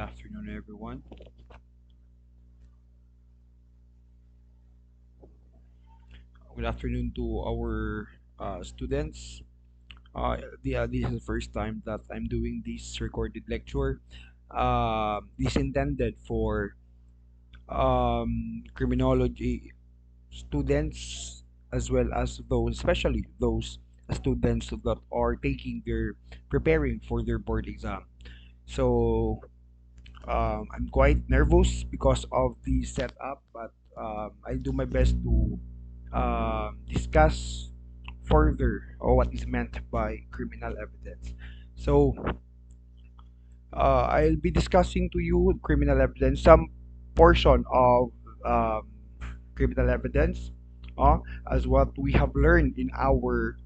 afternoon, everyone. Good afternoon to our students. This is the first time that I'm doing this recorded lecture. This intended for criminology students as well as those, especially those students that are preparing for their board exam. So I'm quite nervous because of the setup, but I do my best to discuss further what is meant by criminal evidence. So I'll be discussing to you criminal evidence, some portion of um, criminal evidence, uh, as what we have learned in our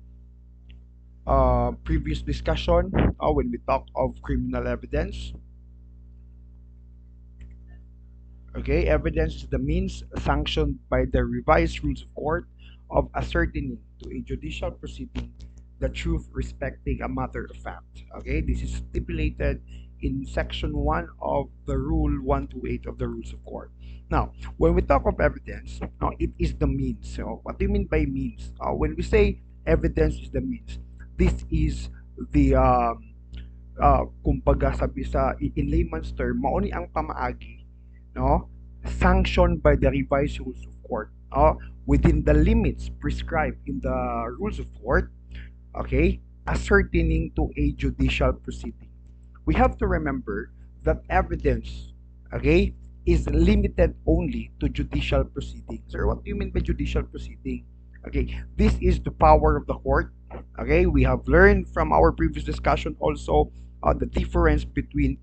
previous discussion when we talk of criminal evidence. Okay, evidence is the means sanctioned by the revised rules of court of ascertaining to a judicial proceeding the truth respecting a matter of fact. Okay, this is stipulated in section 1 of the rule 128 of the rules of court. Now, when we talk of evidence, now it is the means. So, what do you mean by means? When we say evidence is the means, this is the kumbaga sabi sa in layman's term, mauni ang pamaagi, no, sanctioned by the revised rules of court, within the limits prescribed in the rules of court, okay, ascertaining to a judicial proceeding. We have to remember that evidence, okay, is limited only to judicial proceedings. Or what do you mean by judicial proceeding? Okay, this is the power of the court. Okay, we have learned from our previous discussion also the difference between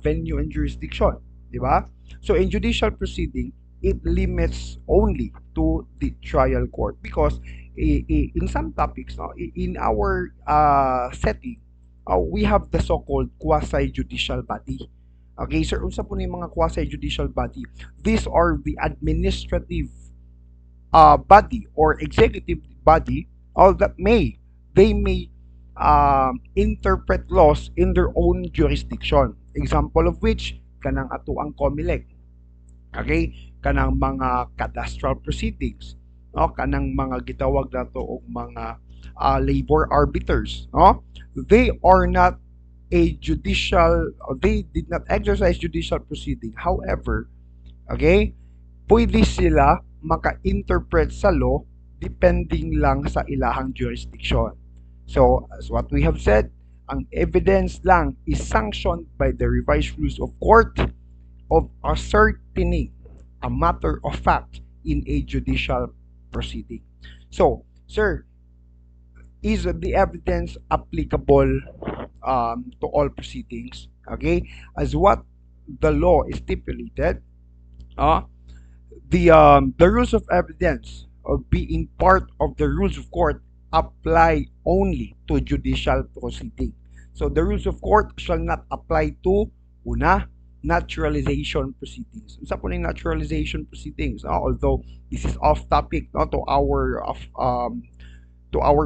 venue and jurisdiction, di ba? So in judicial proceeding, it limits only to the trial court because in some topics, no, in our setting, we have the so-called quasi-judicial body. Okay, sir, unsa po na yung mga quasi-judicial body? These are the administrative body or executive body that they may interpret laws in their own jurisdiction. Example of which, kanang ato ang COMELEC. Okay? Kanang mga cadastral proceedings. No? Kanang mga gitawag nato og mga labor arbiters. No? They are not a judicial, they did not exercise judicial proceeding. However, okay, pwede sila maka-interpret sa law depending lang sa ilahang jurisdiction. So, as what we have said, ang evidence lang is sanctioned by the revised rules of court of ascertaining a matter of fact in a judicial proceeding. So, sir, is the evidence applicable to all proceedings? Okay, as what the law is stipulated, uh, the rules of evidence of being part of the rules of court apply only to judicial proceeding. So the rules of court shall not apply to una naturalization proceedings. Sa po ng naturalization proceedings, although this is off topic to our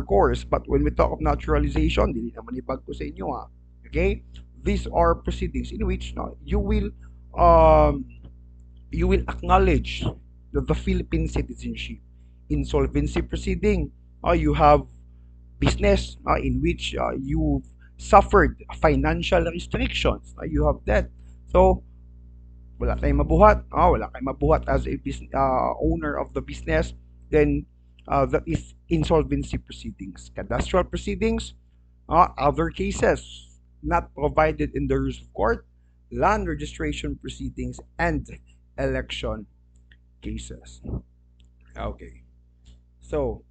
course, but when we talk of naturalization, dili naman ibag ko sa inyo ha. Okay? These are proceedings in which no, um you will acknowledge the Philippine citizenship. Insolvency proceeding, you have business in which you've suffered financial restrictions. You have debt. So, wala tayong mabuhat as a owner of the business, then that is insolvency proceedings. Cadastral proceedings, other cases not provided in the rules of court, land registration proceedings, and election cases. Okay. So,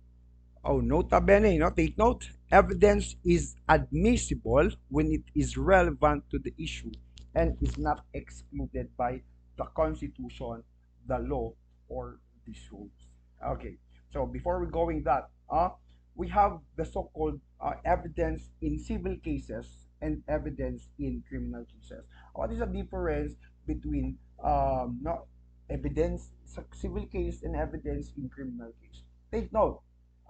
nota bene, take note. Evidence is admissible when it is relevant to the issue and is not excluded by the Constitution, the law, or the rules. Okay. So, before we going that, we have the so-called evidence in civil cases and evidence in criminal cases. What is the difference between no, evidence civil case and evidence in criminal case? Take note.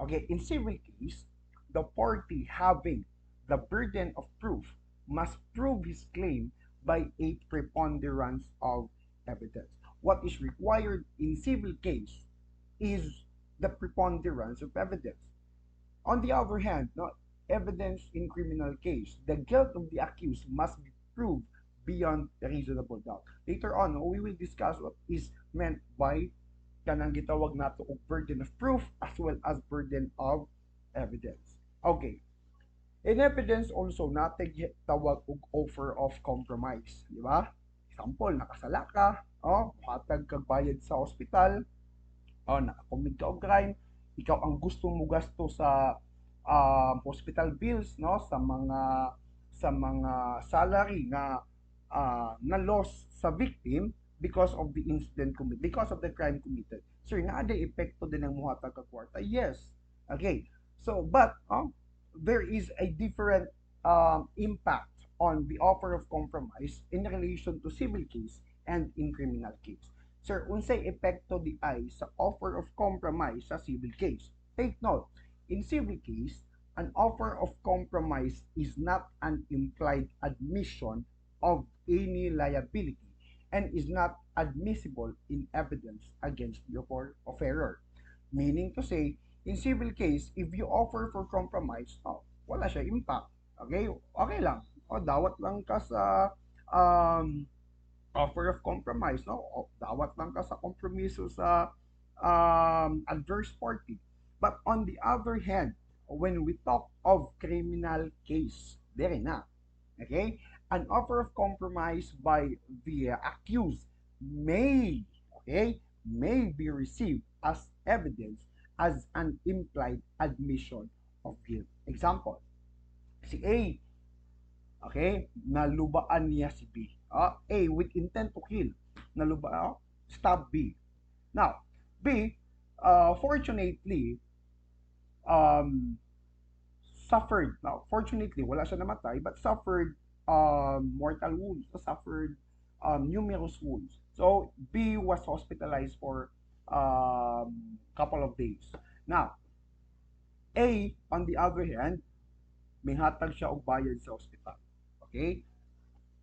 Okay, in civil case, the party having the burden of proof must prove his claim by a preponderance of evidence. What is required in civil case is the preponderance of evidence. On the other hand, no, evidence in criminal case, the guilt of the accused must be proved beyond reasonable doubt. Later on, we will discuss what is meant by kanang gitawag nato og burden of proof as well as burden of evidence. Okay. In evidence also natin tawag og offer of compromise, di ba? Example, nakasala ka, hatag kag bayad sa ospital, nakakommit ka og crime, ikaw ang gusto mo gasto sa hospital bills, no, sa mga salary na na loss sa victim because of the incident committed, because of the crime committed. Sir, naa day epekto din ang muhatag ka kwarta? Yes. Okay. So, but there is a different impact on the offer of compromise in relation to civil case and in criminal case. Sir, unsay epekto di ay sa offer of compromise sa civil case? Take note, in civil case, an offer of compromise is not an implied admission of any liability and is not admissible in evidence against the offerer. Meaning to say, in civil case, if you offer for compromise, wala siya impact. Okay? Okay lang. Dawat lang ka sa offer of compromise, no? Dawat lang ka sa kompromiso sa adverse party. But on the other hand, when we talk of criminal case, there na. Okay? An offer of compromise by the accused may, okay, may be received as evidence as an implied admission of guilt. Example, si A, okay, nalubaan niya si B. A with intent to kill, stab B. Now, B, fortunately, suffered, now, fortunately, wala siya namatay, but suffered mortal wounds, suffered numerous wounds. So, B was hospitalized for couple of days. Now, A, on the other hand, may hatag siya og bayad sa ospital. Okay?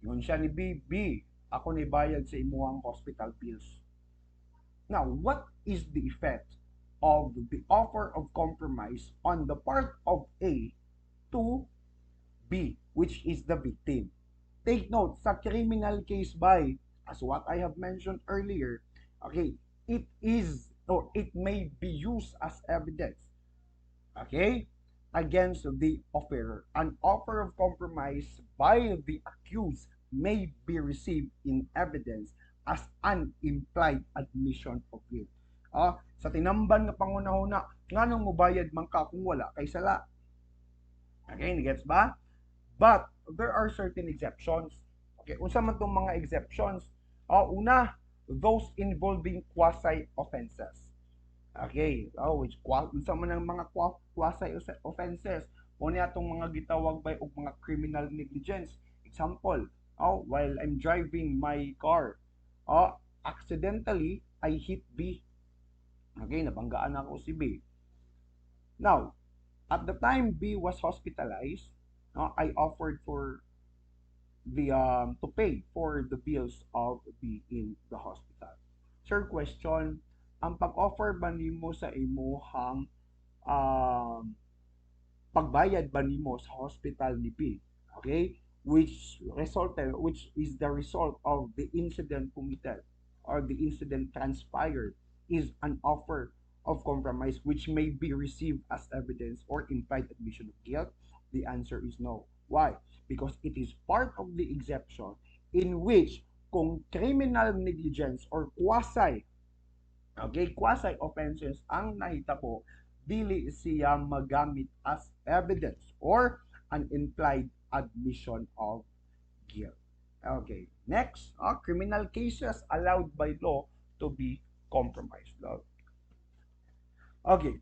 Yun siya ni B, B, ako ni bayad sa imuhang hospital bills. Now, what is the effect of the offer of compromise on the part of A to B, which is the victim? Take note, sa criminal case by, as what I have mentioned earlier, okay, it is or it may be used as evidence, okay, against the offerer. An offer of compromise by the accused may be received in evidence as an implied admission of guilt. Sa tinamban nga pangunahuna, nganong mubayad man ka kung wala kay sala. Okay, gets ba? But there are certain exceptions. Okay, unsa man tong mga exceptions? Una, those involving quasi-offenses. Okay, which unsa man ang mga quasi-offenses? Una atong mga gitawag by og mga criminal negligence. Example, while I'm driving my car, accidentally I hit B. Okay, nabanggaan ako si B. Now, at the time B was hospitalized, I offered for the to pay for the bills of B in the hospital. Sir, question, ang pag-offer ba nimo sa imuhang pagbayad ba nimo sa hospital ni B? Okay? Which is the result of the incident committed or the incident transpired is an offer of compromise which may be received as evidence or implied admission of guilt? The answer is no. Why? Because it is part of the exception in which kung criminal negligence or quasi offenses ang nahitabo, dili siya magamit as evidence or an implied admission of guilt. Okay, next, criminal cases allowed by law to be compromised. Okay,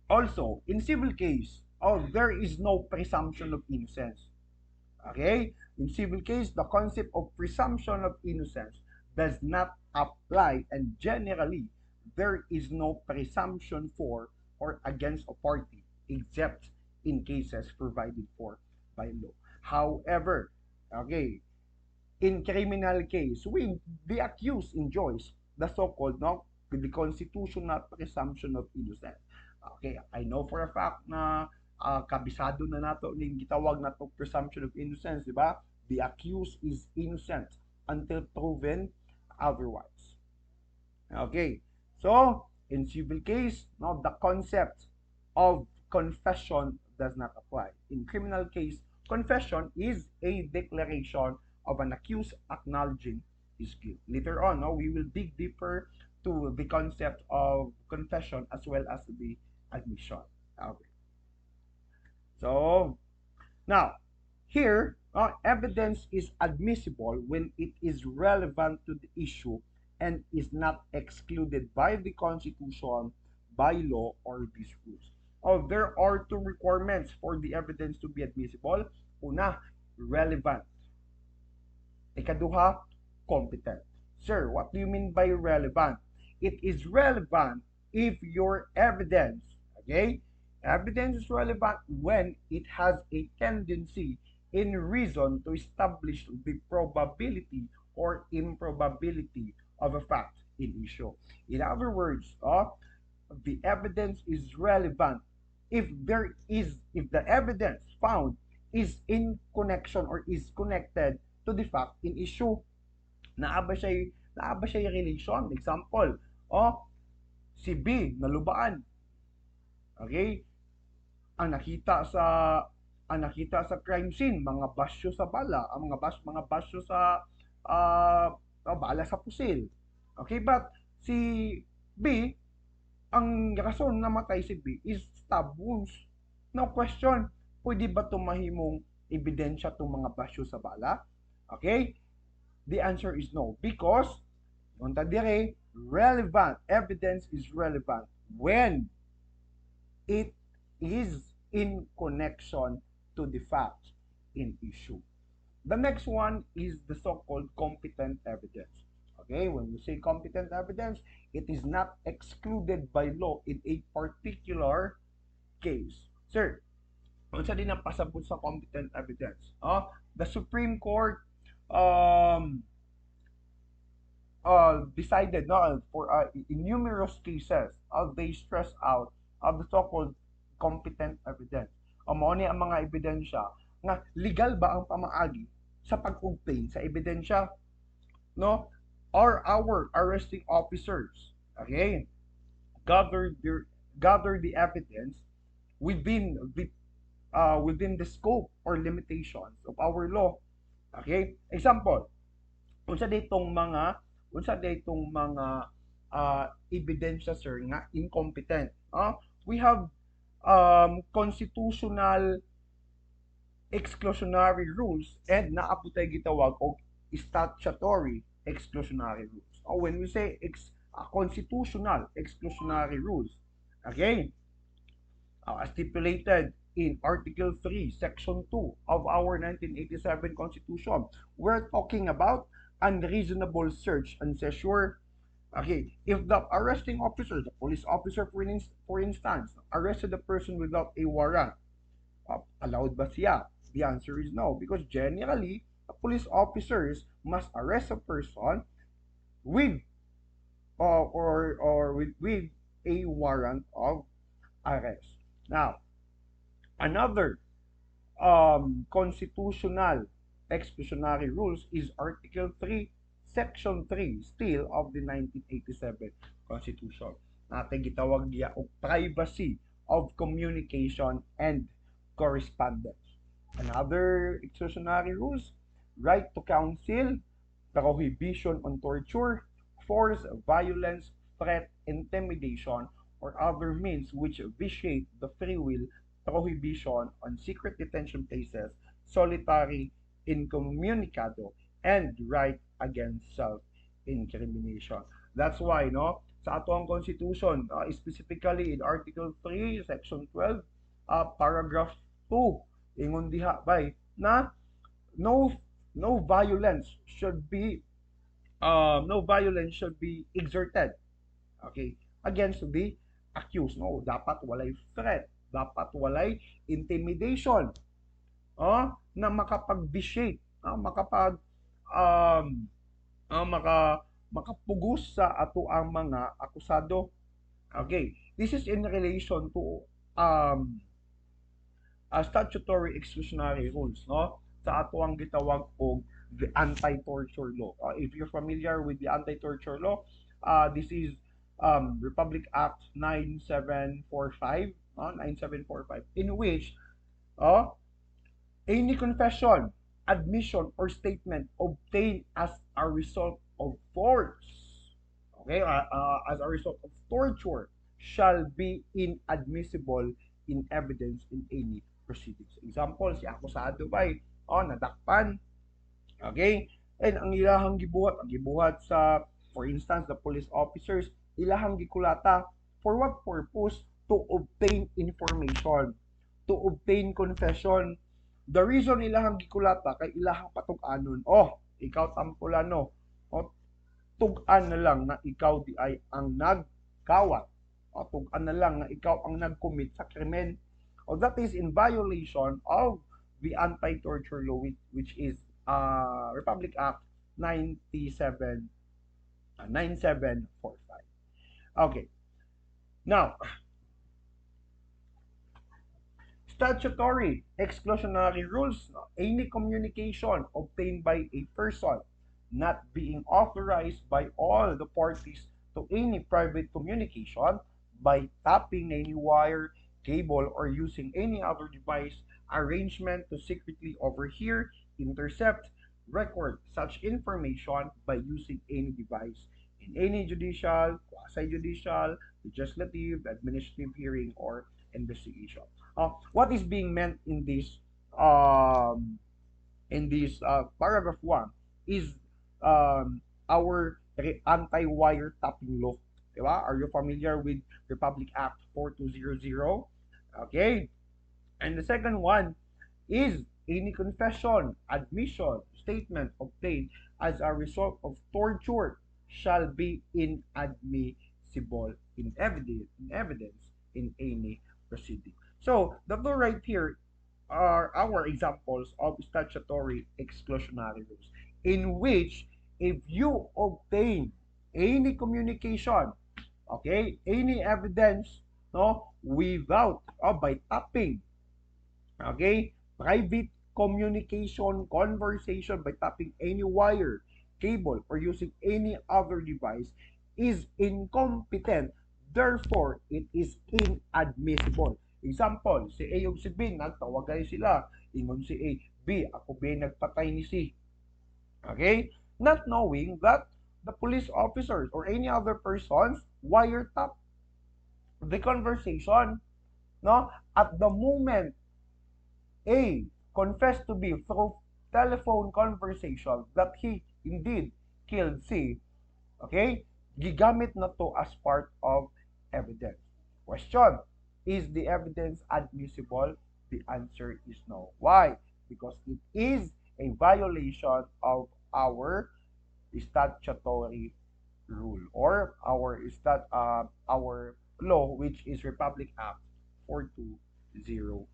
also, in civil case, there is no presumption of innocence. Okay, in civil case, the concept of presumption of innocence does not apply, and generally, there is no presumption for or against a party except in cases provided for by law. However, okay, in criminal case, when the accused enjoys the so-called, no, the constitutional presumption of innocence. Okay, I know for a fact na kabisado na nato ning gitawag nato presumption of innocence, di ba? The accused is innocent until proven otherwise. Okay, so in civil case, no, the concept of confession does not apply. In criminal case, confession is a declaration of an accused acknowledging his guilt. Later on, no, we will dig deeper to the concept of confession as well as the admission. Okay. So now, here, evidence is admissible when it is relevant to the issue and is not excluded by the Constitution, by law, or these rules. There are two requirements for the evidence to be admissible. Una, relevant. Ikaduha, competent. Sir, what do you mean by relevant? It is relevant if your evidence, okay, evidence is relevant when it has a tendency in reason to establish the probability or improbability of a fact in issue. In other words, the evidence is relevant if the evidence found is in connection or is connected to the fact in issue. Naaba siya relation. Example, si B nalubaan. Okay? Ang nakita sa crime scene, mga basyo sa bala, mga basyo sa bala sa pusil. Okay, but si B, ang rason na matay si B is stab wounds. Now question, pwede ba tumahimong ebidensya itong mga basyo sa bala? Okay? The answer is no, because unta dire, relevant evidence is relevant when it is in connection to the facts in issue. The next one is the so-called competent evidence. Okay, when we say competent evidence, it is not excluded by law in a particular case. Sir, unsa din ang pasabot sa competent evidence? The Supreme Court decided for in numerous cases, they stress out the so-called competent evidence. Mao ni ang mga ebidensya nga legal ba ang pamaagi sa pag-obtain sa ebidensya, no? Or our arresting officers, okay, gather the evidence within the scope or limitations of our law. Okay, example, unsa ditong mga ebidensya, sir, nga incompetent. We have constitutional exclusionary rules and naaputay gitawag og statutory exclusionary rules. When we say constitutional exclusionary rules, again, stipulated in Article 3, Section 2 of our 1987 Constitution, we're talking about unreasonable search and seizure. Okay, if the arresting officer, the police officer for instance, arrested a person without a warrant, allowed ba siya? The answer is no, because generally, police officers must arrest a person with with a warrant of arrest. Now, another constitutional exclusionary rules is Article 3, Section 3, still of the 1987 Constitution. Natin gitawag niya og privacy of communication and correspondence. Another exclusionary rules, right to counsel, prohibition on torture, force, violence, threat, intimidation, or other means which vitiate the free will, prohibition on secret detention places, solitary incommunicado, and right against self-incrimination. That's why, no, sa ato ang Constitution, specifically in Article 3, Section 12, Paragraph 2, ingon diha bay na no violence should be exerted, okay, against the accused. No, dapat walay threat, dapat walay intimidation na makapag-vitiate, um, makapugos sa ato ang mga akusado. Okay, this is in relation to um, statutory exclusionary rules, no? Sa ato ang gitawag og the anti-torture law. If you're familiar with the anti-torture law, this is Republic Act 9745, 9745, in which uh, any confession, admission, or statement obtained as a result of force, okay, as a result of torture, shall be inadmissible in evidence in any proceedings. Example, si akusado ba'y nadakpan, okay, and ang ilahang gibuhat sa, for instance, the police officers, ilahang gikulata for what purpose? To obtain information, to obtain confession. The reason ilahang gikulata kay ilahang patug-anon, ikaw tampulano, tug-an na lang na ikaw di ay ang nagkawat, tug-an na lang na ikaw ang nag-commit sa krimen. That is in violation of the anti-torture law, which is Republic Act 9745. Okay. Now, statutory exclusionary rules, any communication obtained by a person not being authorized by all the parties to any private communication by tapping any wire, cable, or using any other device arrangement to secretly overhear, intercept, record such information by using any device in any judicial, quasi-judicial, legislative, administrative hearing, or investigation. What is being meant um, in this paragraph 1 is our anti-wiretapping law. Diba? Are you familiar with Republic Act 4200? Okay. And the second one is any confession, admission, statement obtained as a result of torture shall be inadmissible in evidence in any proceeding. So the two right here are our examples of statutory exclusionary rules, in which if you obtain any communication, okay, any evidence, no, without or by tapping, okay, private communication, conversation by tapping any wire, cable, or using any other device is incompetent. Therefore, it is inadmissible. Example, si A ug si B, nagtawagay sila. Ingon si A, B, ako ba nagpatay ni C. Okay? Not knowing that the police officers or any other persons wiretap the conversation, no? At the moment A confessed to B through telephone conversation that he indeed killed C, okay? Gigamit na to as part of evidence. Question, is the evidence admissible? The answer is no. Why? Because it is a violation of our statutory rule or our law, which is Republic Act 4200.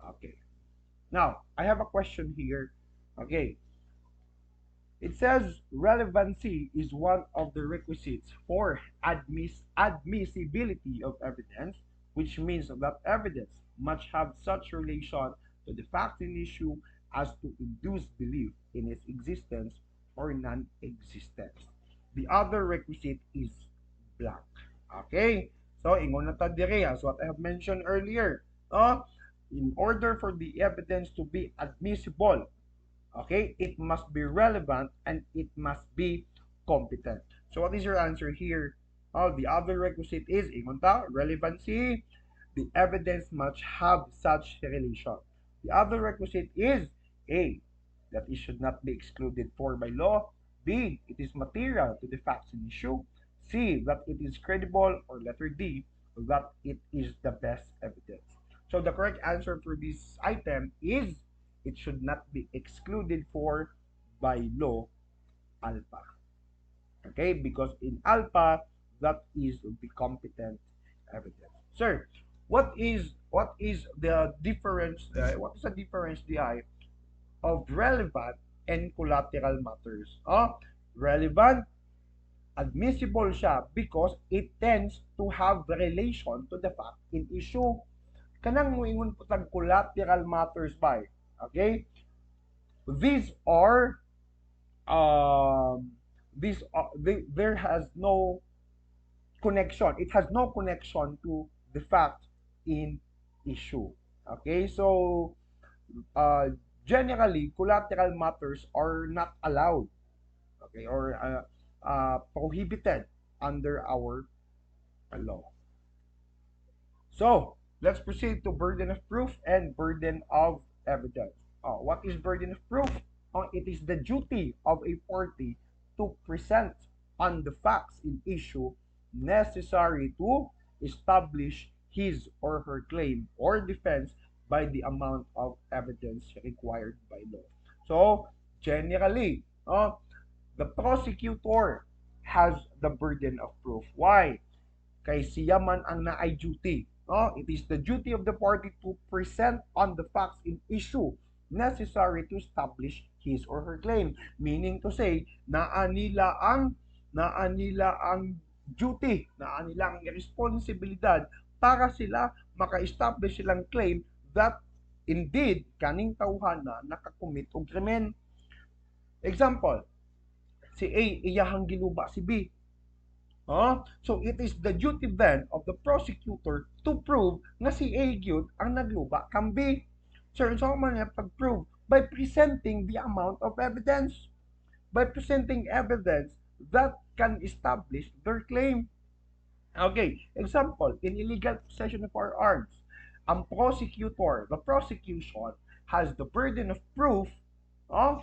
Okay. Now, I have a question here. Okay. It says relevancy is one of the requisites for admissibility of evidence, which means that evidence must have such relation to the fact in issue as to induce belief in its existence or non-existence. The other requisite is blank. Okay? So, ingon na ta dire as what I have mentioned earlier. In order for the evidence to be admissible, okay, it must be relevant and it must be competent. So what is your answer here? The other requisite is relevancy. The evidence must have such relation. The other requisite is A, that it should not be excluded for by law. B, it is material to the facts in issue. C, that it is credible, or letter D, that it is the best evidence. So the correct answer for this item is it should not be excluded for by law alpha. Okay, because in alpha, that is the competent evidence. Sir, what is the difference? What is the difference, Di, of relevant and collateral matters. Relevant, admissible siya because it tends to have relation to the fact in issue. Kanang moingon po tag collateral matters by. Okay? These are there has no connection. It has no connection to the fact in issue. Okay? So uh, generally collateral matters are not allowed, okay, or prohibited under our law. So let's proceed to burden of proof and burden of evidence. What is burden of proof? It is the duty of a party to present on the facts in issue necessary to establish his or her claim or defense by the amount of evidence required by law. So, generally, the prosecutor has the burden of proof. Why? Kay siya man ang naay duty. It is the duty of the party to present on the facts in issue necessary to establish his or her claim. Meaning to say, naa nila ang duty, naa nila ang responsibilidad para sila maka-establish silang claim that indeed kaning tawhana nakakommit og krimen. Example, si A iyahang giluba si B. So it is the duty then of the prosecutor to prove na si A gyud ang nagluba kang B. Sir, so man niya pag-prove by presenting the amount of evidence. By presenting evidence that can establish their claim. Okay, example, in illegal possession of firearms, ang prosecutor, the prosecution, has the burden of proof of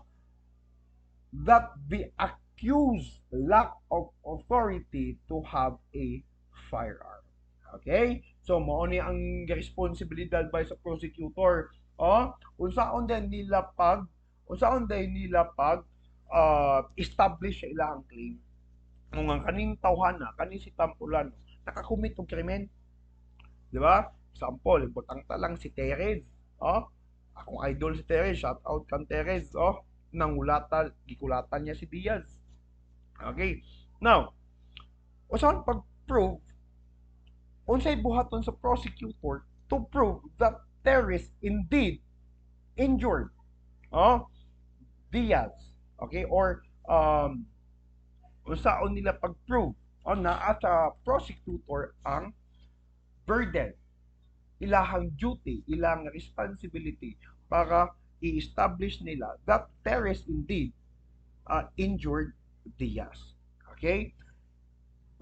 that the accused lack of authority to have a firearm. Okay? So mao ni ang responsibilidad by sa prosecutor. Unsaon din nila pag establish sa ilang claim kung ang kaning tawhana, kaning si Tampulano nakakommit og krimen. Di ba? Example, butang talang si Terez. Akong idol si Terez, shout out kan Terez. Gikulatan niya si Diaz. Okay. Now, usahan pag-prove, unsay buhaton sa prosecutor to prove that Terez indeed injured Diaz. Okay? Or unsaon nila pag-prove naa sa prosecutor ang burden, ilahang duty, ilang responsibility para i-establish nila that Terez indeed injured Diaz. Okay?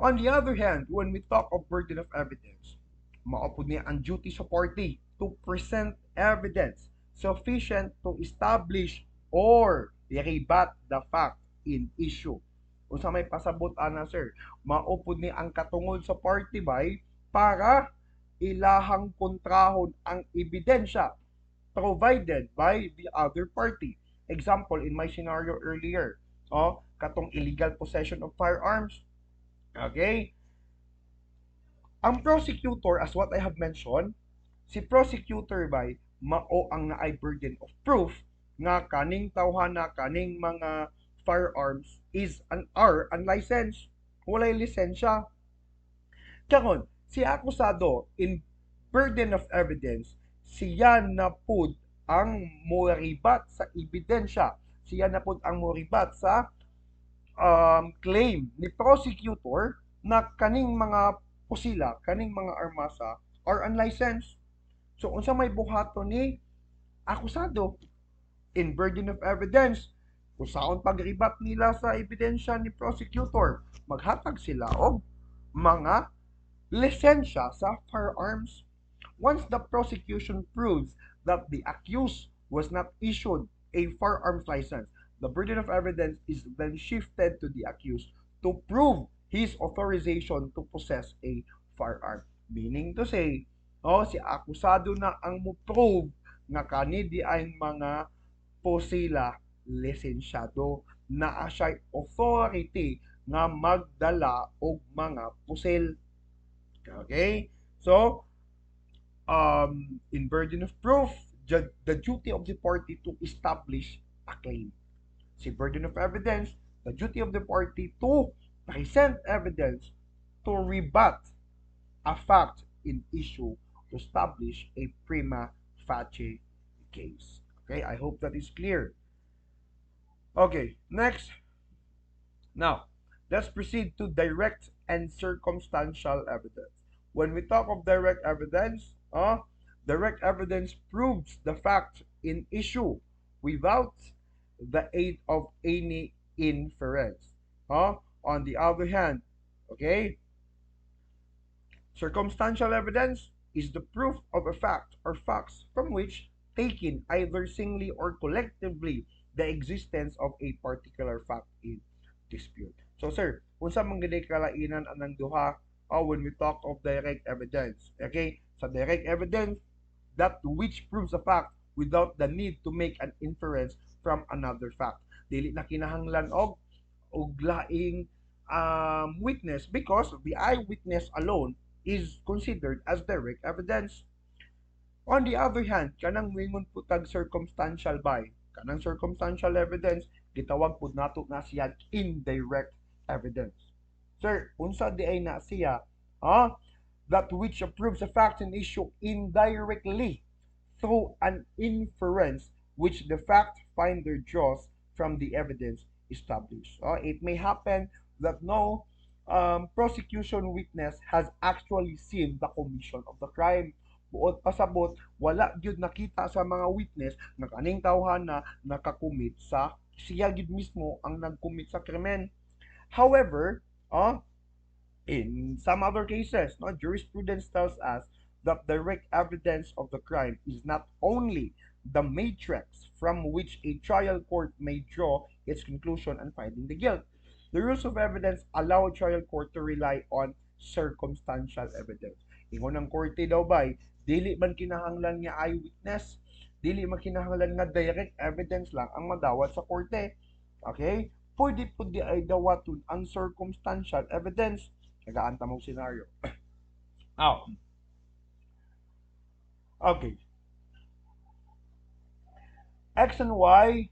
On the other hand, when we talk of burden of evidence, maupod niya ang duty sa party to present evidence sufficient to establish or rebut the fact in issue. Unsa may pasabot ana sir, maupod ni ang katungod sa party bay para ilahang kontrahon ang ebidensya provided by the other party. Example, in my scenario earlier, katong illegal possession of firearms. Okay? Ang prosecutor, as what I have mentioned, si prosecutor bay mao ang naay burden of proof nga kaning tawhana, kaning mga firearms are unlicensed. Walay lisensya. Karon, si akusado in burden of evidence, siya na pud ang moribat sa ebidensya. Siya na pud ang moribat sa claim ni prosecutor na kaning mga pusila, kaning mga armasa are unlicensed. So unsa may buhaton ni akusado in burden of evidence, kung saan pagribat nila sa ebidensya ni prosecutor, maghatag sila og mga lisensya sa firearms. Once the prosecution proves that the accused was not issued a firearms license, the burden of evidence is then shifted to the accused to prove his authorization to possess a firearm. Meaning to say, si akusado na ang mo-prove nga kani di ay mga pusila lisensyado na siya authority nga magdala og mga pusil. Okay? So, in burden of proof, the duty of the party to establish a claim. Si burden of evidence, the duty of the party to present evidence to rebut a fact in issue to establish a prima facie case. Okay, I hope that is clear. Okay, next. Now, let's proceed to direct and circumstantial evidence. When we talk of direct evidence proves the fact in issue without the aid of any inference. On the other hand, okay, circumstantial evidence is the proof of a fact or facts from which, taken either singly or collectively, the existence of a particular fact in dispute. So sir, unsa man gid kalainan anang duha when we talk of direct evidence. Okay? Sa direct evidence, that which proves a fact without the need to make an inference from another fact. Dili na kinahanglan og laing witness because the eyewitness alone is considered as direct evidence. On the other hand, kanang mingon putag circumstantial by, kanang circumstantial evidence, gitawag pud nato na siya indirect evidence. Sir, unsa di ay na siya, that which proves a fact and issue indirectly through an inference which the fact finder draws from the evidence established. It may happen that no prosecution witness has actually seen the commission of the crime. Buot pasabot, wala gyud nakita sa mga witness na kaning tawhan na nakakumit sa siya gyud mismo ang nagkumit sa krimen. However, in some other cases, jurisprudence tells us that direct evidence of the crime is not only the matrix from which a trial court may draw its conclusion and finding the guilt. The rules of evidence allow a trial court to rely on circumstantial evidence. Ingon ang korte daw bay, dili man kinahanglan nga eyewitness, dili man kinahanglan nga direct evidence lang ang madawat sa korte. Okay? Pwede po di ay dawaton ang circumstantial evidence. Nagaanta mong senaryo. Okay. X and Y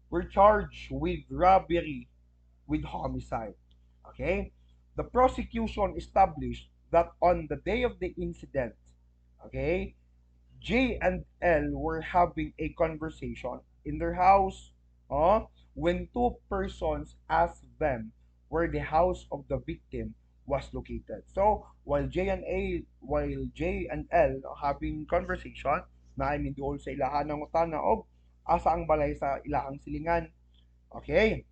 were charged with robbery with homicide. Okay? The prosecution established that on the day of the incident, okay, J and L were having a conversation in their house when two persons asked them where the house of the victim was located. So while J and L having conversation, na I mean doon sa ilahan ng utana og asa ang balay sa ilahang silingan. Okay.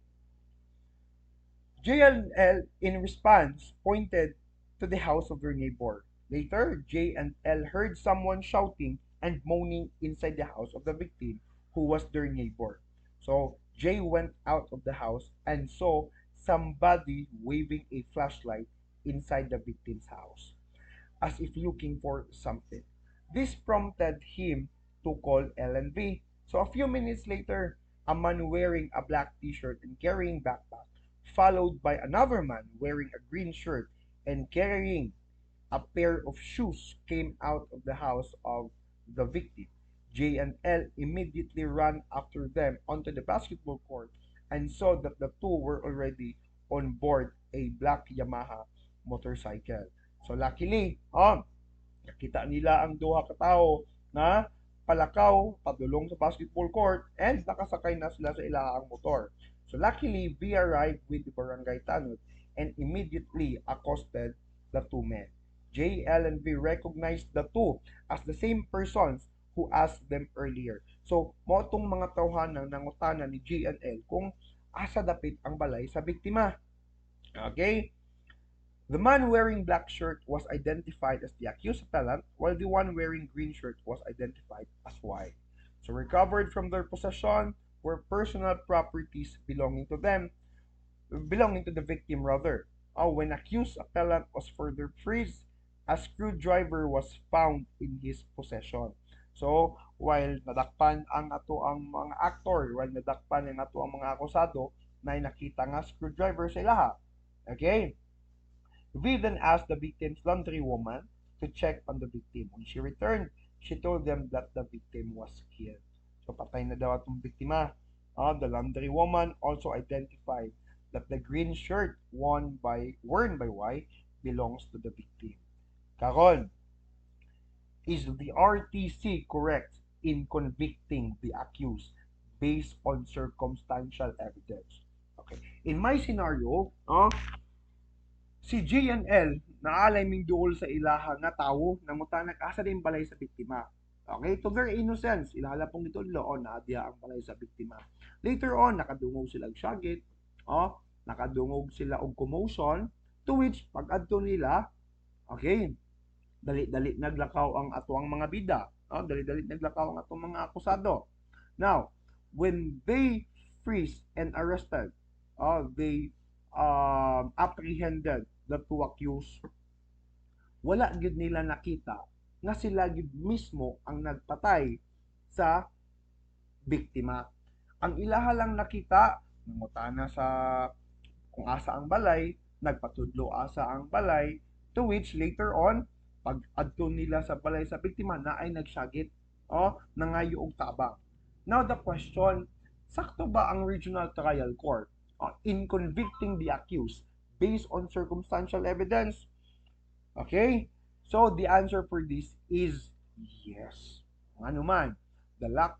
J and L in response pointed to the house of their neighbor. Later, J and L heard someone shouting and moaning inside the house of the victim who was their neighbor. So J went out of the house and saw somebody waving a flashlight inside the victim's house, as if looking for something. This prompted him to call L and B. So a few minutes later, a man wearing a black t-shirt and carrying backpack, followed by another man wearing a green shirt and carrying a pair of shoes, came out of the house of the victim. J and L immediately ran after them onto the basketball court and saw that the two were already on board a black Yamaha motorcycle. So luckily, nakita nila ang duha ka tao na palakaw padulong sa basketball court and nakasakay na sila sa ilahang motor. So luckily, we arrived with the barangay tanod and immediately accosted the two men. J, L, and V recognized the two as the same persons who asked them earlier. So, mo itong mga tawhanang nangutana ni J and L kung asa dapit ang balay sa biktima. Okay? The man wearing black shirt was identified as the accused appellant, while the one wearing green shirt was identified as Y. So recovered from their possession were personal properties belonging to the victim rather. When accused appellant was further freed, a screwdriver was found in his possession. So while nadakpan ang ato ang mga actor, while nadakpan ang ato ang mga akusado, na nakita nga screwdriver sa ilaha. Okay? We then asked the victim's laundry woman to check on the victim. When she returned, She told them that the victim was killed. So patay na daw atong biktima. The laundry woman also identified that the green shirt worn by Y belongs to the victim. Karon, is the RTC correct in convicting the accused based on circumstantial evidence? Okay. In my scenario, si JNL naalay ming duol sa ilaha nga tawo nanguta nag-asa din balay sa biktima. Okay, to their innocence, ilala pong itudlo o naadya ang balay sa biktima. Later on, nakadungog sila og syagit, nakadungog sila og commotion, to which pag adto nila, okay, dali-dali naglakaw ang atuang mga bida, dali-dali naglakaw ang atong mga akusado. Now, when they freeze and arrested, they apprehended the two accused, wala gid nila nakita nga sila gid mismo ang nagpatay sa biktima. Ang ilaha lang nakita, nangutana sa kung asa ang balay, nagpatudlo asa ang balay, to which later on, pag adto nila sa balay sa biktima na ay nagsagit nangayo og tabang. Now the question, sakto ba ang regional trial court in convicting the accused based on circumstantial evidence? Okay? So the answer for this is yes. Ano man, the lack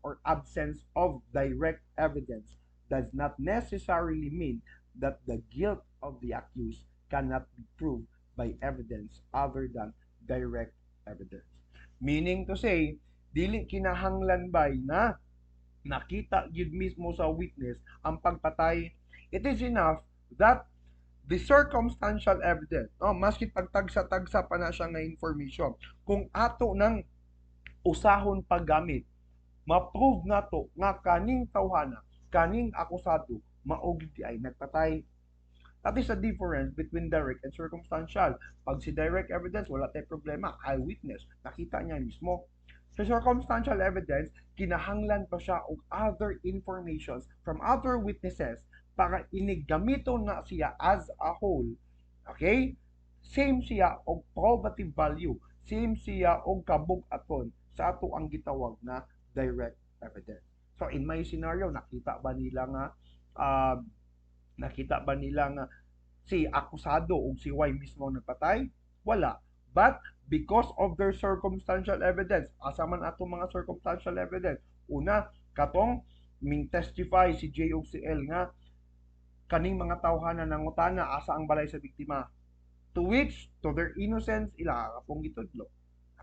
or absence of direct evidence does not necessarily mean that the guilt of the accused cannot be proved by evidence other than direct evidence. Meaning to say, dili kinahanglan bay na nakita gid mismo sa witness ang pagpatay. It is enough that the circumstantial evidence, maski pagtagsa-tagsa pa na siya nga information, kung ato nang usahon paggamit, ma-prove nato nga kaning tawhana, kaning akusado, maog ay nagpatay. That is the difference between direct and circumstantial. Pag si direct evidence, wala tayong problema. Eyewitness, nakita niya mismo. Sa circumstantial evidence, kinahanglan pa siya og other informations from other witnesses para inigamito na siya as a whole. Okay? Same siya og probative value. Same siya og kabug-aton sa ato ang gitawag na direct evidence. So in my scenario, nakita ba nila nga si akusado o si Y mismo nagpatay? Wala. But because of their circumstantial evidence, asa man ato mga circumstantial evidence? Una, katong ming testify si J o si L nga kaning mga tawhana nangutana asa ang balay sa biktima, to which to their innocence ilakapong gitudlo.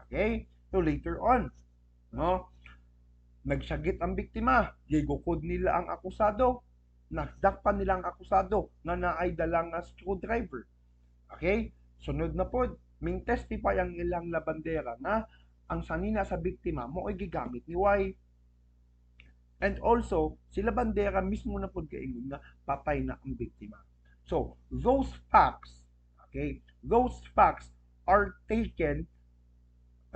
Okay, so later on nagsagit ang biktima, gigukod nila ang akusado, nagdakpan nila ang akusado nga naay dalang screwdriver. Okay, sunod na pod ming testify ang ilang labandera nga ang sanina sa biktima mo ay gigamit ni Y. And also, sila bandera mismo na pod kaingon nga patay na ang biktima. So, those facts are taken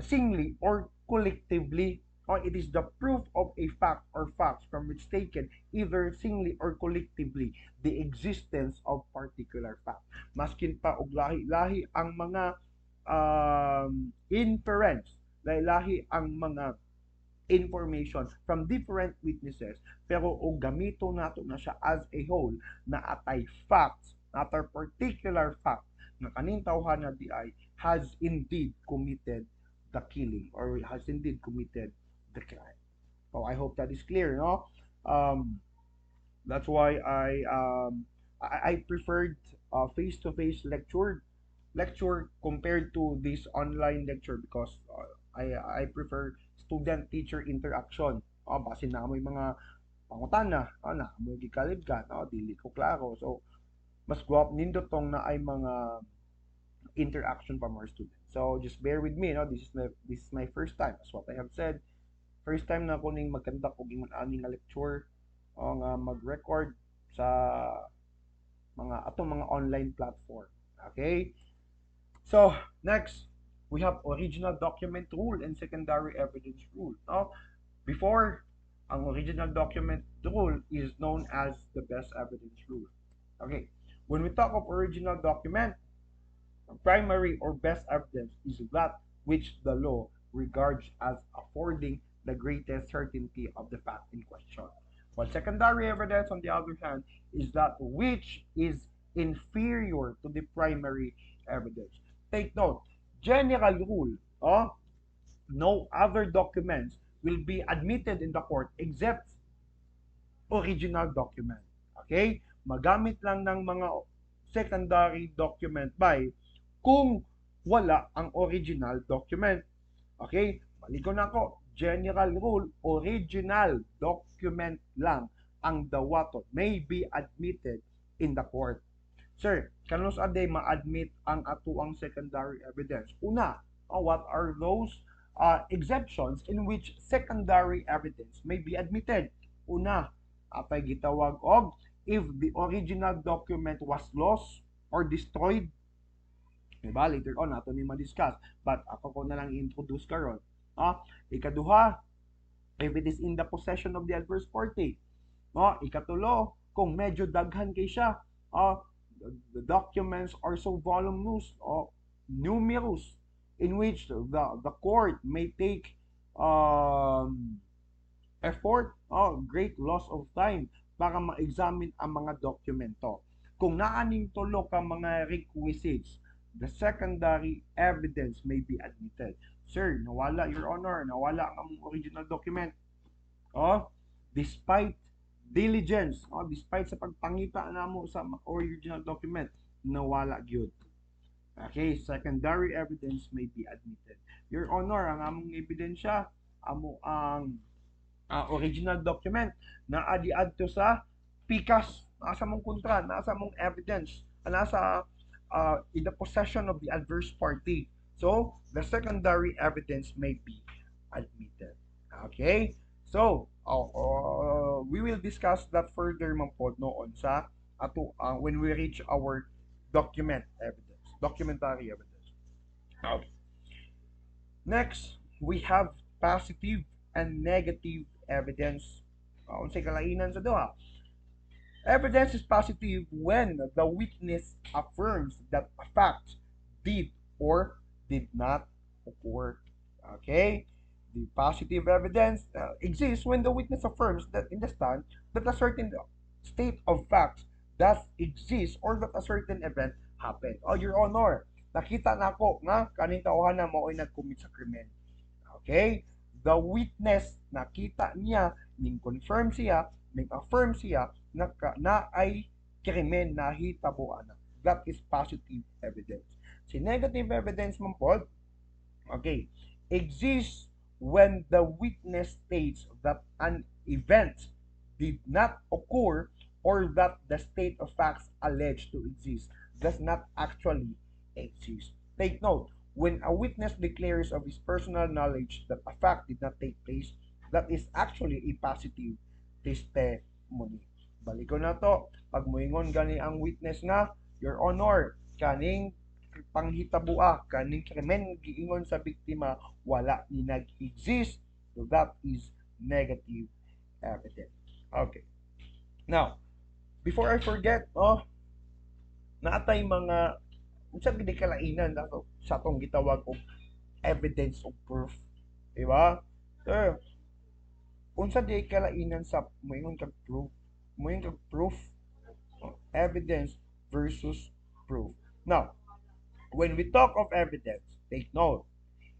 singly or collectively, or it is the proof of a fact or facts from which taken either singly or collectively the existence of particular fact. Maskin pa og lahi-lahi ang mga inference, lahi-lahi ang mga information from different witnesses, pero o gamito nato na siya as a whole na atay facts, atay particular fact na kaning tawhana di ay has indeed committed the killing or has indeed committed the crime. So I hope that is clear, no? That's why I preferred face-to-face lecture compared to this online lecture because I prefer student-teacher interaction. Basin na mo yung mga pangutana, na mo gikalib ka, dili ko klaro. So, mas guwap nindot tong na ay mga interaction from our students. So, just bear with me, this is my first time. As what I have said, first time na ko ning magkandak og ingon ani nga lecture o nga mag-record sa mga atong mga online platform. Okay? So, next, we have original document rule and secondary evidence rule. Before, ang original document rule is known as the best evidence rule. Okay, when we talk of original document, primary or best evidence is that which the law regards as affording the greatest certainty of the fact in question. While secondary evidence, on the other hand, is that which is inferior to the primary evidence. Take note, general rule, no other documents will be admitted in the court except original document. Okay? Magamit lang ng mga secondary document by kung wala ang original document. Okay? Maligo na ako. General rule, original document lang ang dawaton may be admitted in the court. Sir, kanos aday ma-admit ang atuang secondary evidence? Una, what are those exceptions in which secondary evidence may be admitted? Una, apay gitawag og if the original document was lost or destroyed. Diba? Later on, nato ni ma-discuss. But ako ko na lang introduce karon. Ikaduha, if it is in the possession of the adverse party. Ikatulo, kung medyo daghan kay siya, the documents are so voluminous or numerous in which the court may take effort, great loss of time para ma-examine ang mga dokumento. Kung naaning tulo ka mga requisites, the secondary evidence may be admitted. Sir, nawala, Your Honor, nawala ang original document. Despite diligence, despite sa pagpangita namo sa original document, nawala gyud. Okay, secondary evidence may be admitted. Your Honor, ang among ebidensya, amo ang original document na adi-adto sa PICAS, nasa mong kontra, nasa mong evidence, nasa in the possession of the adverse party. So, the secondary evidence may be admitted. Okay? So, we will discuss that further man po noon sa when we reach our documentary evidence. Okay. Next, we have positive and negative evidence. Unsay kalainan sa duha? Evidence is positive when the witness affirms that a fact did or did not occur. Okay? The positive evidence exists when the witness affirms that in the stand that a certain state of facts does exist or that a certain event happened. Your Honor, nakita na ko nga kaning tawhanan mo ay nag-commit sa krimen. Okay? The witness, nakita niya, ning-confirm siya, ning-affirm siya, na ay krimen na hitabuan. That is positive evidence. Si negative evidence man po, okay, exists when the witness states that an event did not occur or that the state of facts alleged to exist does not actually exist. Take note, when a witness declares of his personal knowledge that a fact did not take place, that is actually a positive testimony. Balik ko na to, pag moingon gani ang witness nga, Your Honor, kaning panghitabua, kaning krimen giingon sa biktima, wala ni nag-exist, so that is negative evidence. Okay. Now, before I forget, naatay mga unsa gid kalainan sa atong gitawag og evidence of proof, di ba? Sir, unsa di kalainan sa moingon kag proof? Moingon kag proof, evidence versus proof. Now, when we talk of evidence, take note,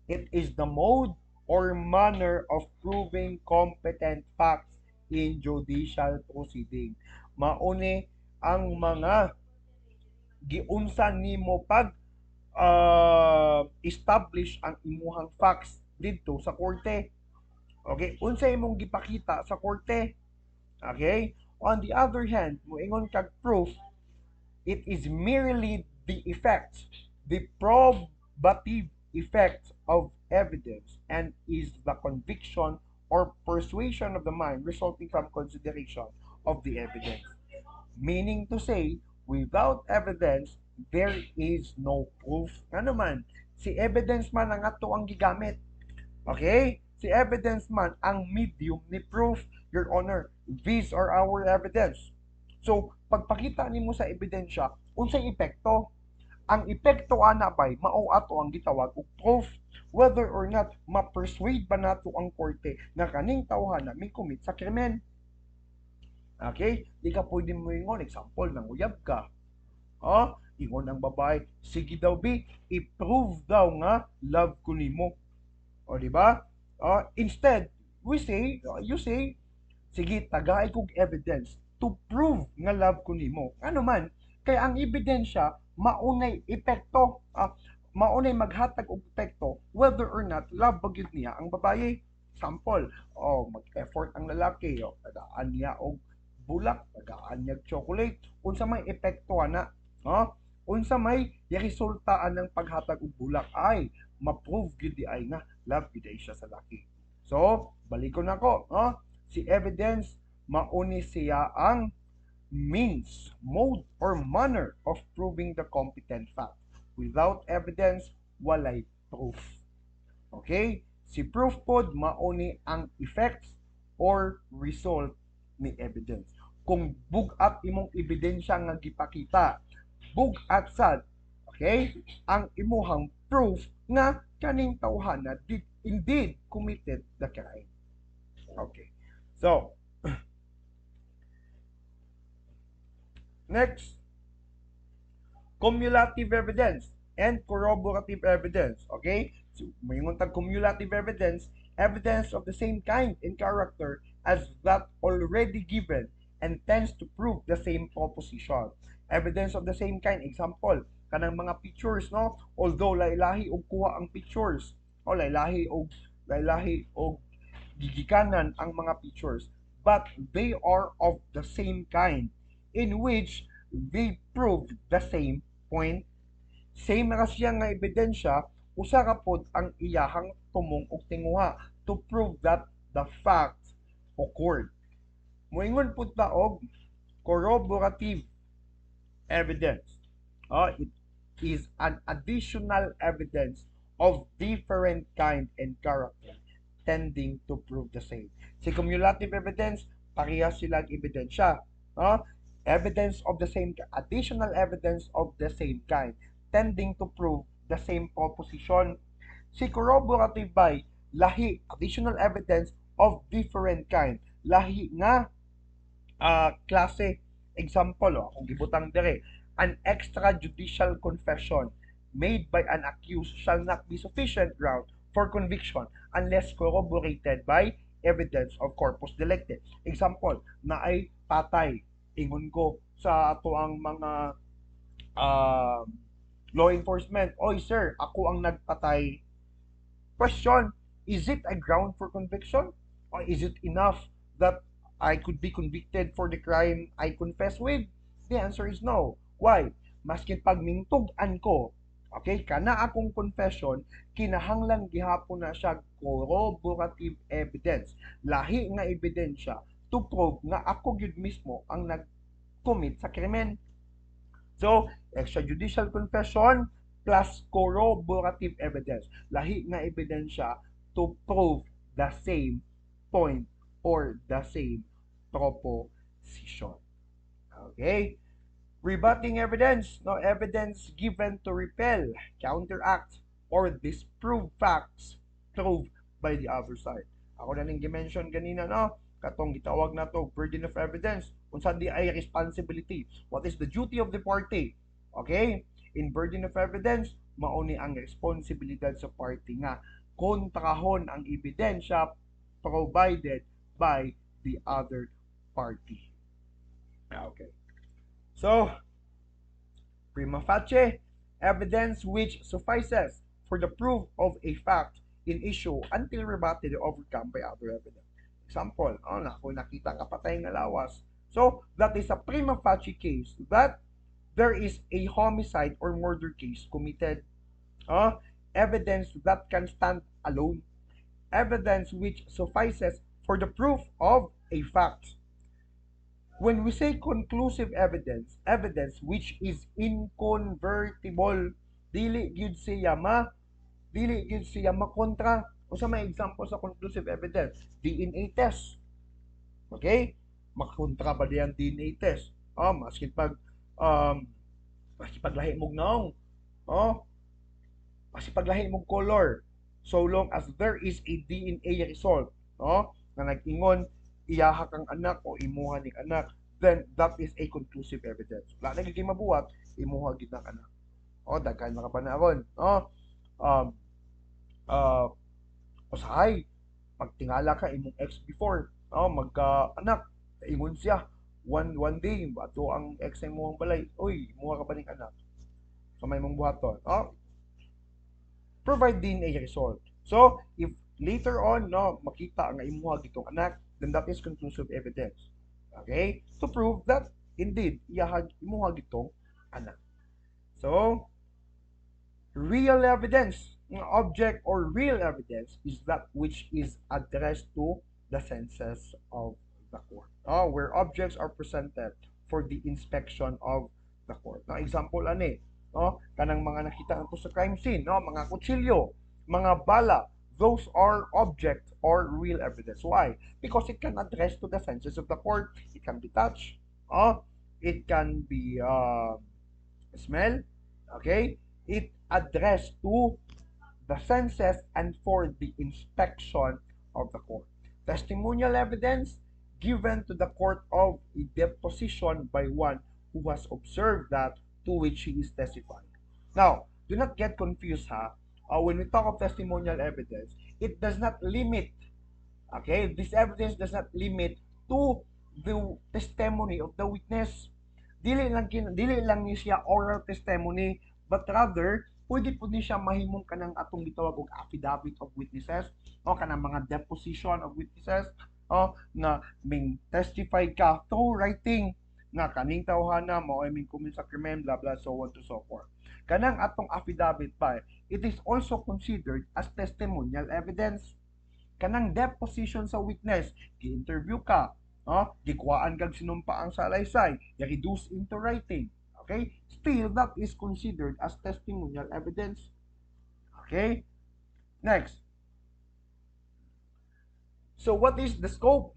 it is the mode or manner of proving competent facts in judicial proceeding. Mauni ang mga giunsan nimo pag establish ang imuhang facts didto sa korte. Okay, unsa imong gipakita sa korte? Okay? On the other hand, moingon kag proof, it is merely the effects, the probative effects of evidence and is the conviction or persuasion of the mind resulting from consideration of the evidence. Meaning to say, without evidence, there is no proof. Ano man, si evidence man ang ato ang gigamit. Okay? Si evidence man ang medium ni proof. Your Honor, these are our evidence. So, pagpakita nimo sa ebidensya, unsay epekto? ang epekto ana bay mao ato ang gitawag og proof whether or not ma-persuade ba nato ang korte nga kaning tawhana may commit sa krimen. Okay? Di ka pwede mo ingon, example, nanguyab ka. Ingon ang babae, sige daw bi, i-prove daw nga love ko nimo. O di ba? Instead, you say, sige, tagay kog evidence to prove nga love ko nimo. Ano man, kay ang ebidensya maunay epekto, maunay maghatag og epekto whether or not love ba gyud niya ang babaye. Example, mag-effort ang lalaki, tagaan niya og bulak, tagaan niya chocolate, unsa may epekto ana, unsa may resultaan ng paghatag og bulak ay ma-prove gyud di ay nga love gyud siya sa laki. So, balikon nako, si evidence mauni siya ang means, mode, or manner of proving the competent fact. Without evidence, walay proof. Okay? Si proof pod mauni ang effects or result ni evidence. Kung bugat imong ebidensya nga gipakita, bugat sad, okay, ang imuhang proof nga kaning tawhana did indeed committed the crime. Okay. So, next, cumulative evidence and corroborative evidence. Okay? So, mayroon tag cumulative evidence, evidence of the same kind in character as that already given and tends to prove the same proposition. Evidence of the same kind, example, kanang mga pictures, no? Although lahi-lahi og kuha ang pictures, o lahi-lahi og gigikanan ang mga pictures, but they are of the same kind in which they prove the same point. Same ra siya nga ebidensya, usa ra pod ang iyahang tumong og tinguha to prove that the fact occurred. Moingon pud ta og corroborative evidence. It is an additional evidence of different kind and character tending to prove the same. Si cumulative evidence, parehas silang ebidensya. Evidence of the same, additional evidence of the same kind tending to prove the same proposition. Si corroborative by lahi, additional evidence of different kind, lahi nga klase. Example, kung gibutang dire, an extrajudicial confession made by an accused shall not be sufficient ground for conviction unless corroborated by evidence of corpus delicti. Example, na ay patay, ingon ko sa ato ang mga law enforcement, oy sir, ako ang nagpatay. Question, is it a ground for conviction? Or is it enough that I could be convicted for the crime I confess with? The answer is no. Why? Maskin pagmingtug-an ko, okay, kana akong confession, kinahanglan gihapon na siya corroborative evidence. Lahi nga ebidensya to prove nga ako gyud mismo ang nag-commit sa krimen. So, extrajudicial confession plus corroborative evidence. Lahi nga ebidensya to prove the same point or the same proposition. Okay? Rebutting evidence, no evidence given to repel, counteract, or disprove facts proved by the other side. Ako na ning gimension ganina, no? Katong gitawag na to burden of evidence. Unsa di ay responsibility? What is the duty of the party? Okay? In burden of evidence, mauni ang responsibilidad sa party nga kontrahon ang ebidensya provided by the other party. Okay. So, prima facie, evidence which suffices for the proof of a fact in issue until rebutted or overcome by other evidence. Example, kung nakita ka patay nga lawas. So, that is a prima facie case that there is a homicide or murder case committed. Evidence that can stand alone. Evidence which suffices for the proof of a fact. When we say conclusive evidence, evidence which is inconvertible, dili gyud siya makontra. Usa may example sa conclusive evidence, DNA test. Okay? Makontra ba diyan DNA test? Maski pag lahi mong naong, Oh, kasi paglahi mong color, so long as there is a DNA result, no, na nag-ingon iyaha kang anak o imuha ning anak, then that is a conclusive evidence. Wala na giging mabuhat, imuha gid ng anak. O daghan mga panahon, no? Um, uh, usahay pagtingala ka imong ex before, no, magka-anak, ingon siya, one day ato ang ex mo ang balay, uy, imuha ka ba ning anak? So may mong buhaton. Oh, provide DNA result. So, if later on, no, makita nga imuha gitong anak, then that is conclusive evidence. Okay? To prove that, indeed, imuha gitong anak. So, real evidence, object or real evidence is that which is addressed to the senses of the court. Where objects are presented for the inspection of the court. Now, example ani, kanang mga nakita nato sa crime scene, mga kutsilyo, mga bala, those are objects or real evidence. Why? Because it can address to the senses of the court. It can be touched. It can be smell. Okay? It addressed to the senses and for the inspection of the court. Testimonial evidence given to the court of a deposition by one who has observed that to which he is testifying. Now, do not get confused, ha? When we talk of testimonial evidence, it does not limit, okay, this evidence does not limit to the testimony of the witness. Dili lang ni siya oral testimony, but rather pwede po ni siya mahimong kanang atong gitawag og affidavit of witnesses o kanang mga deposition of witnesses na ming testify ka through writing nga kaning tawhana mao ay ming comment sa krimen, blah blah, so on to so forth. Kanang atong affidavit pa, it is also considered as testimonial evidence. Kanang deposition sa witness, gi-interview ka, gikuhaan kag sinumpaang salaysay, i-reduce into writing. Okay? Still, that is considered as testimonial evidence. Okay? Next. So, what is the scope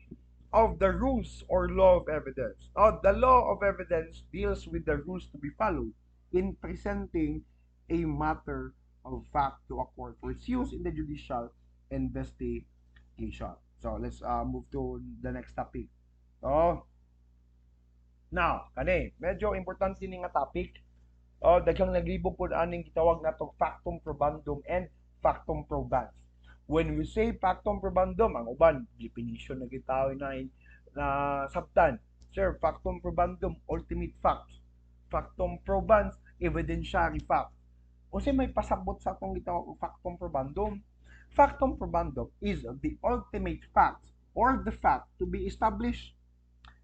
of the rules or law of evidence? The law of evidence deals with the rules to be followed in presenting a matter of fact to a court for its use in the judicial investigation. So, let's move to the next topic. So, now, kani, medyo importante ni nga topic. Daghang naglibog po aning gitawag natong factum probandum and factum probans. When we say factum probandum, ang uban definition na gitawag na sabtan. Sir, factum probandum, ultimate fact. Factum probans, evidentiary fact. Kasi may pasabot sa atong gitawag factum probandum. Factum probandum is the ultimate fact or the fact to be established.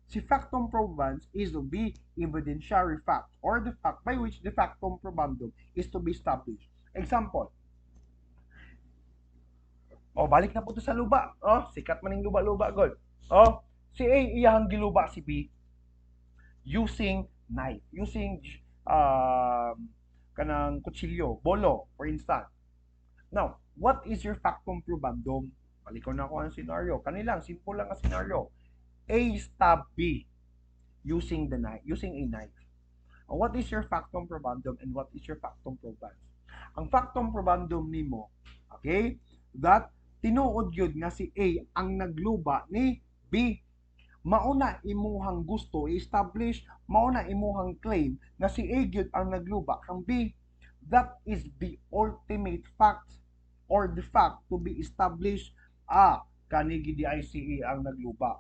Si factum probans is the evidentiary fact or the fact by which the factum probandum is to be established. Example. Balik na po to sa luba. Sikat man yung luba-luba, god. Si A, iyahang giluba si B using knife, using kanang kutsilyo, bolo, for instance. Now, what is your factum probandum? Balikon na ko ang scenario. Kanilang, simple lang ang scenario. A stab B using a knife. What is your factum probandum and what is your factum probans? Ang factum probandum nimo, okay, that tinuod gyud nga si A ang nagluba ni B. Mauna imuhang gusto i-establish, mauna imuhang claim na si A gyud ang nagluba kang B. That is the ultimate fact or the fact to be established. Kani gid ay si A ang nagluba.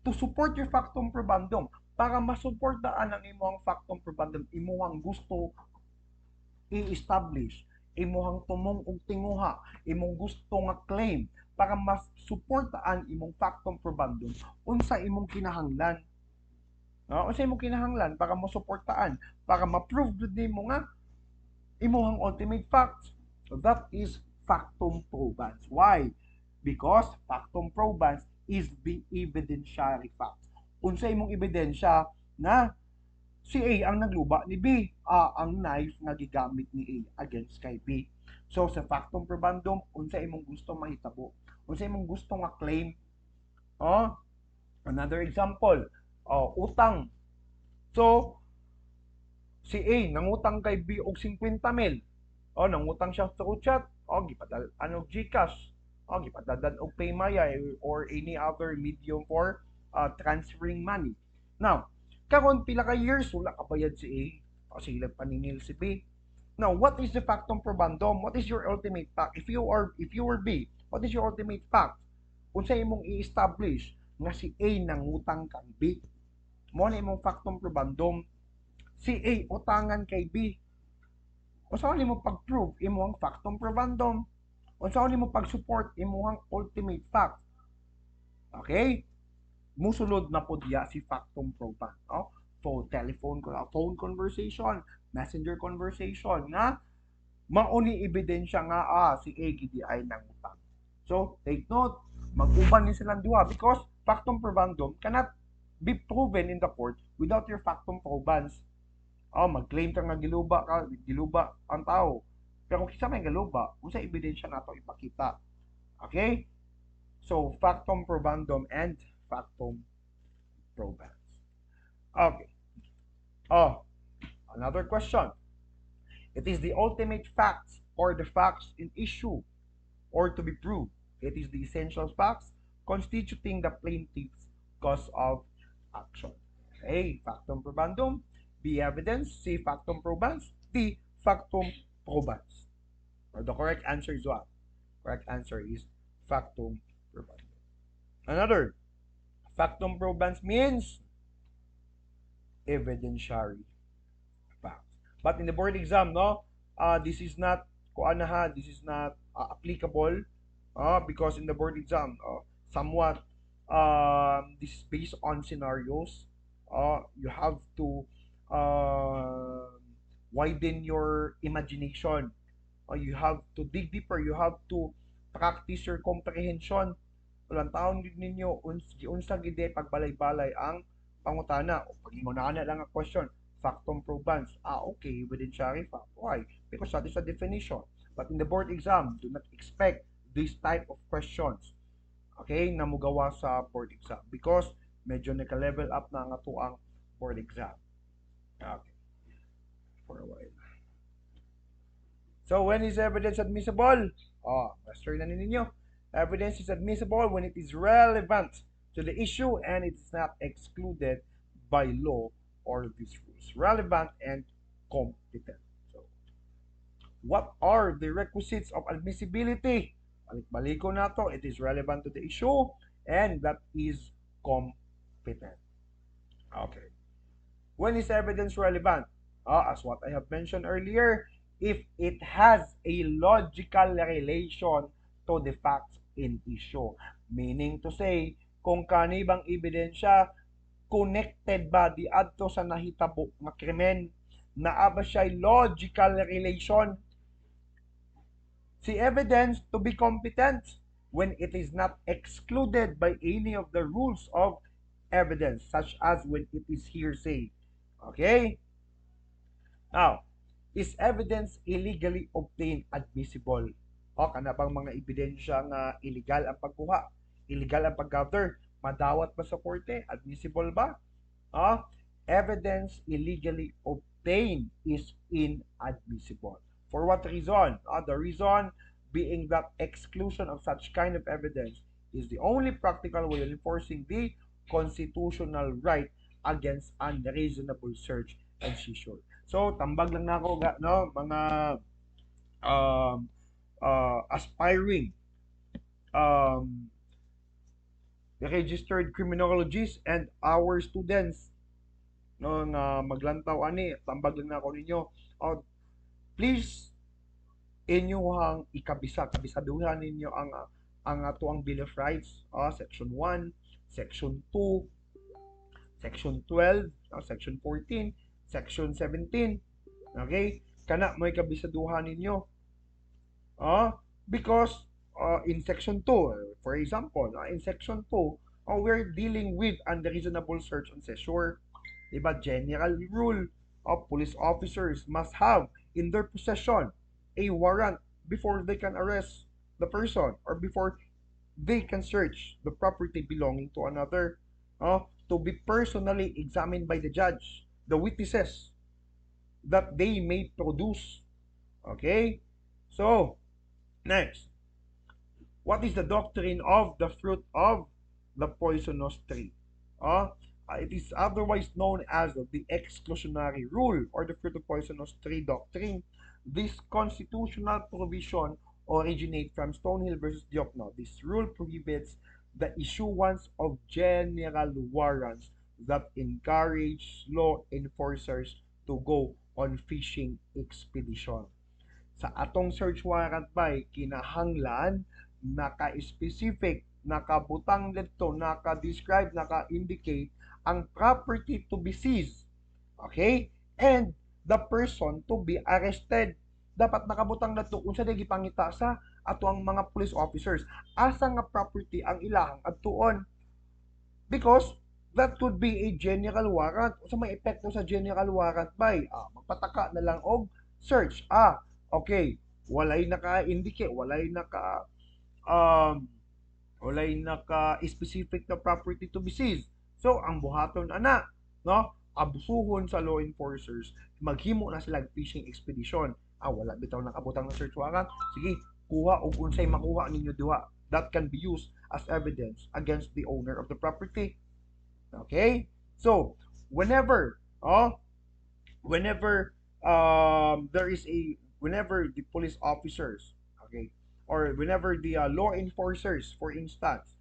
To support your factum probandum, para masuportaan ang imong factum probandum, imong gusto i-establish, imong tumong og tinguha, imong gusto nga claim, para mas suportaan imong factum probandum, unsa imong kinahanglan. Unsa imong kinahanglan para masuportaan, para ma-prove gud nimo nga imong ultimate fact. So that is factum probans. Why? Because factum probans is the evidentiary fact. Unsa imong ebidensya na si A ang nagluba ni B, ang knife nga gigamit ni A against kay B. So sa factum probandum, unsa imong gusto mahitabo? Unsa imong gusto nga claim? Another example, utang. So Si A nangutang kay B og 50,000. O nangutang siya through chat, o gipadal ano GCash, o gipadaldan og Paymaya or any other medium for transferring money. Now, karon pila ka years wala ka bayad si A, o sila paningil si B. Now, what is the factum probandum? What is your ultimate fact? If you were B, what is your ultimate fact? Unsa imong i-establish nga si A nangutang kang B? Mo na imong factum probandum. Si A utangan kay B. Unsa man mo pag-prove imong factum probandum? Unsa man mo pag-support imong ultimate fact? Okay? Musulod na po diya si factum proband. Oh? Phone conversation, messenger conversation nga mauni ebidensya nga si A gidi ay nangutang. So, take note, mag-uban ni silang duha because factum probandum cannot be proven in the court without your factum probans. Mag-claim ka nga giluba ang tao. Pero kung kisa may giluba, unsa ebidensya nato ipakita. Okay? So, factum probandum and factum probans. Okay. Another question. It is the ultimate facts or the facts in issue or to be proved. It is the essential facts constituting the plaintiff's cause of action. A. Factum probandum. B. Evidence. C. Factum probans. D. Factum probans. Or the correct answer is what? Correct answer is factum probandum. Another. Factum probans means evidentiary facts. But in the board exam, no, this is not this is not applicable because in the board exam, somewhat this is based on scenarios. You have to widen your imagination. You have to dig deeper. You have to practice your comprehension. Walang taon gid ninyo unsa gid pagbalay-balay ang pangutana o pagingon na lang ang question. Factum probans. Okay, within Sharifa. Why? Because that is a definition. But in the board exam, do not expect this type of questions. Okay, na mugawa sa board exam because medyo naka-level up na ang ato ang board exam. Okay. For a while. So, when is evidence admissible? Master na ninyo. Evidence is admissible when it is relevant to the issue and it is not excluded by law or these rules. Relevant and competent. So, what are the requisites of admissibility? Balik-baliko na to. It is relevant to the issue and that is competent. Okay. When is evidence relevant? As what I have mentioned earlier, if it has a logical relation to the facts in issue. Meaning to say, kung kanibang ebidensya connected ba di adto sa nahitabo nga krimen, naa ba siya logical relation? Si evidence to be competent when it is not excluded by any of the rules of evidence, such as when it is hearsay. Okay? Now, is evidence illegally obtained admissible? Kana bang mga ebidensya nga illegal ang pagkuha, illegal ang pag-gather, madawat ba sa korte? Admissible ba? Evidence illegally obtained is inadmissible. For what reason? The reason being that exclusion of such kind of evidence is the only practical way of enforcing the constitutional right against unreasonable search and seizure. So, tambag lang na ako, no, mga aspiring registered criminologists and our students no nga maglantaw ani, tambag lang na ako ninyo. Please inyong kabisaduhan ninyo ang ato ang Bill of Rights, section 1, section 2, section 12, section 14, section 17. Okay? Kana may kabisaduhan ninyo. Because in section 2, for example, in section 2, we're dealing with unreasonable search and seizure. Diba? General rule of police officers must have in their possession a warrant before they can arrest the person or before they can search the property belonging to another, to be personally examined by the judge, the witnesses, that they may produce. Okay? So, next, what is the doctrine of the fruit of the poisonous tree? It is otherwise known as the exclusionary rule or the fruit of poisonous tree doctrine. This constitutional provision originates from Stonehill versus Diokno. This rule prohibits the issuance of general warrants that encourage law enforcers to go on fishing expedition. Sa atong search warrant by kinahanglan naka-specific, nakabutang dito, naka-describe, naka-indicate ang property to be seized. Okay? And the person to be arrested. Dapat nakabutang dito unsa day gipangita sa ato ang mga police officers asa nga property ang ilahang adtuon. Because that could be a general warrant. So may epekto sa general warrant by magpataka na lang og search. Okay, walay naka-indicate, um walay naka-specific na property to be seized. So ang buhaton ana, no? Abusuhon sa law enforcers, maghimo na sila fishing expedition. Wala bitaw nakabutang na search warrant. Sige, kuha og unsay makuha ninyo diha. That can be used as evidence against the owner of the property. Okay? So, whenever whenever the police officers, okay, or whenever the law enforcers, for instance,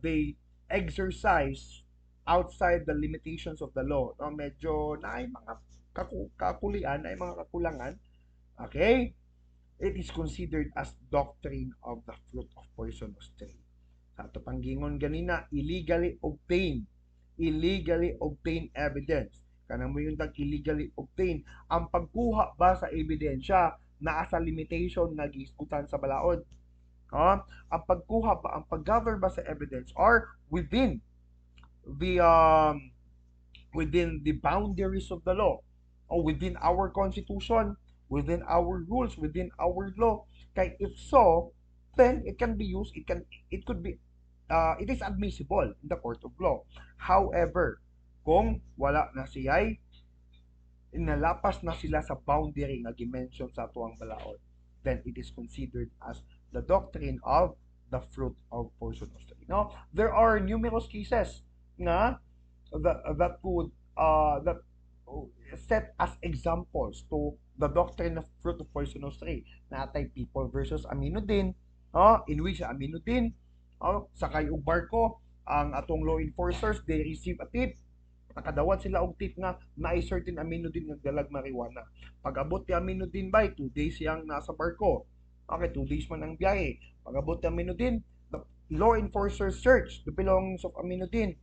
they exercise outside the limitations of the law, no, medyo na ay mga kakulian, na ay mga kakulangan, okay, it is considered as doctrine of the fruit of poisonous tree. Sa ito panggingon ganina, illegally obtain evidence. Kanang mo yung illegally obtain. Ang pagkuha ba sa ebidensya naa sa limitation nga giisgutan sa balaod? Ang pagkuha ba, ang paggather ba sa evidence or the within the boundaries of the law or within our constitution, within our rules, within our law? Kay if so, then it can be used, it could be it is admissible in the court of law. However, kung wala na siya'y inalapas na sila sa boundary nga gimension sa tuwang balaod, then it is considered as the doctrine of the fruit of poisonous tree. No, there are numerous cases nga that could that set as examples to the doctrine of fruit of poisonous tree. Natay People versus Aminuddin, in which Aminuddin sakay og barko, ang atong law enforcers they receive a tip, nakadawat sila og tip nga naay certain Aminuddin nagdalag marijuana. Pag-abot ni Aminuddin by 2 days siyang nasa barko. Okay, 2 days man ang biyahe. Pag-abot ni Aminuddin, the law enforcers search the belongings of Aminuddin.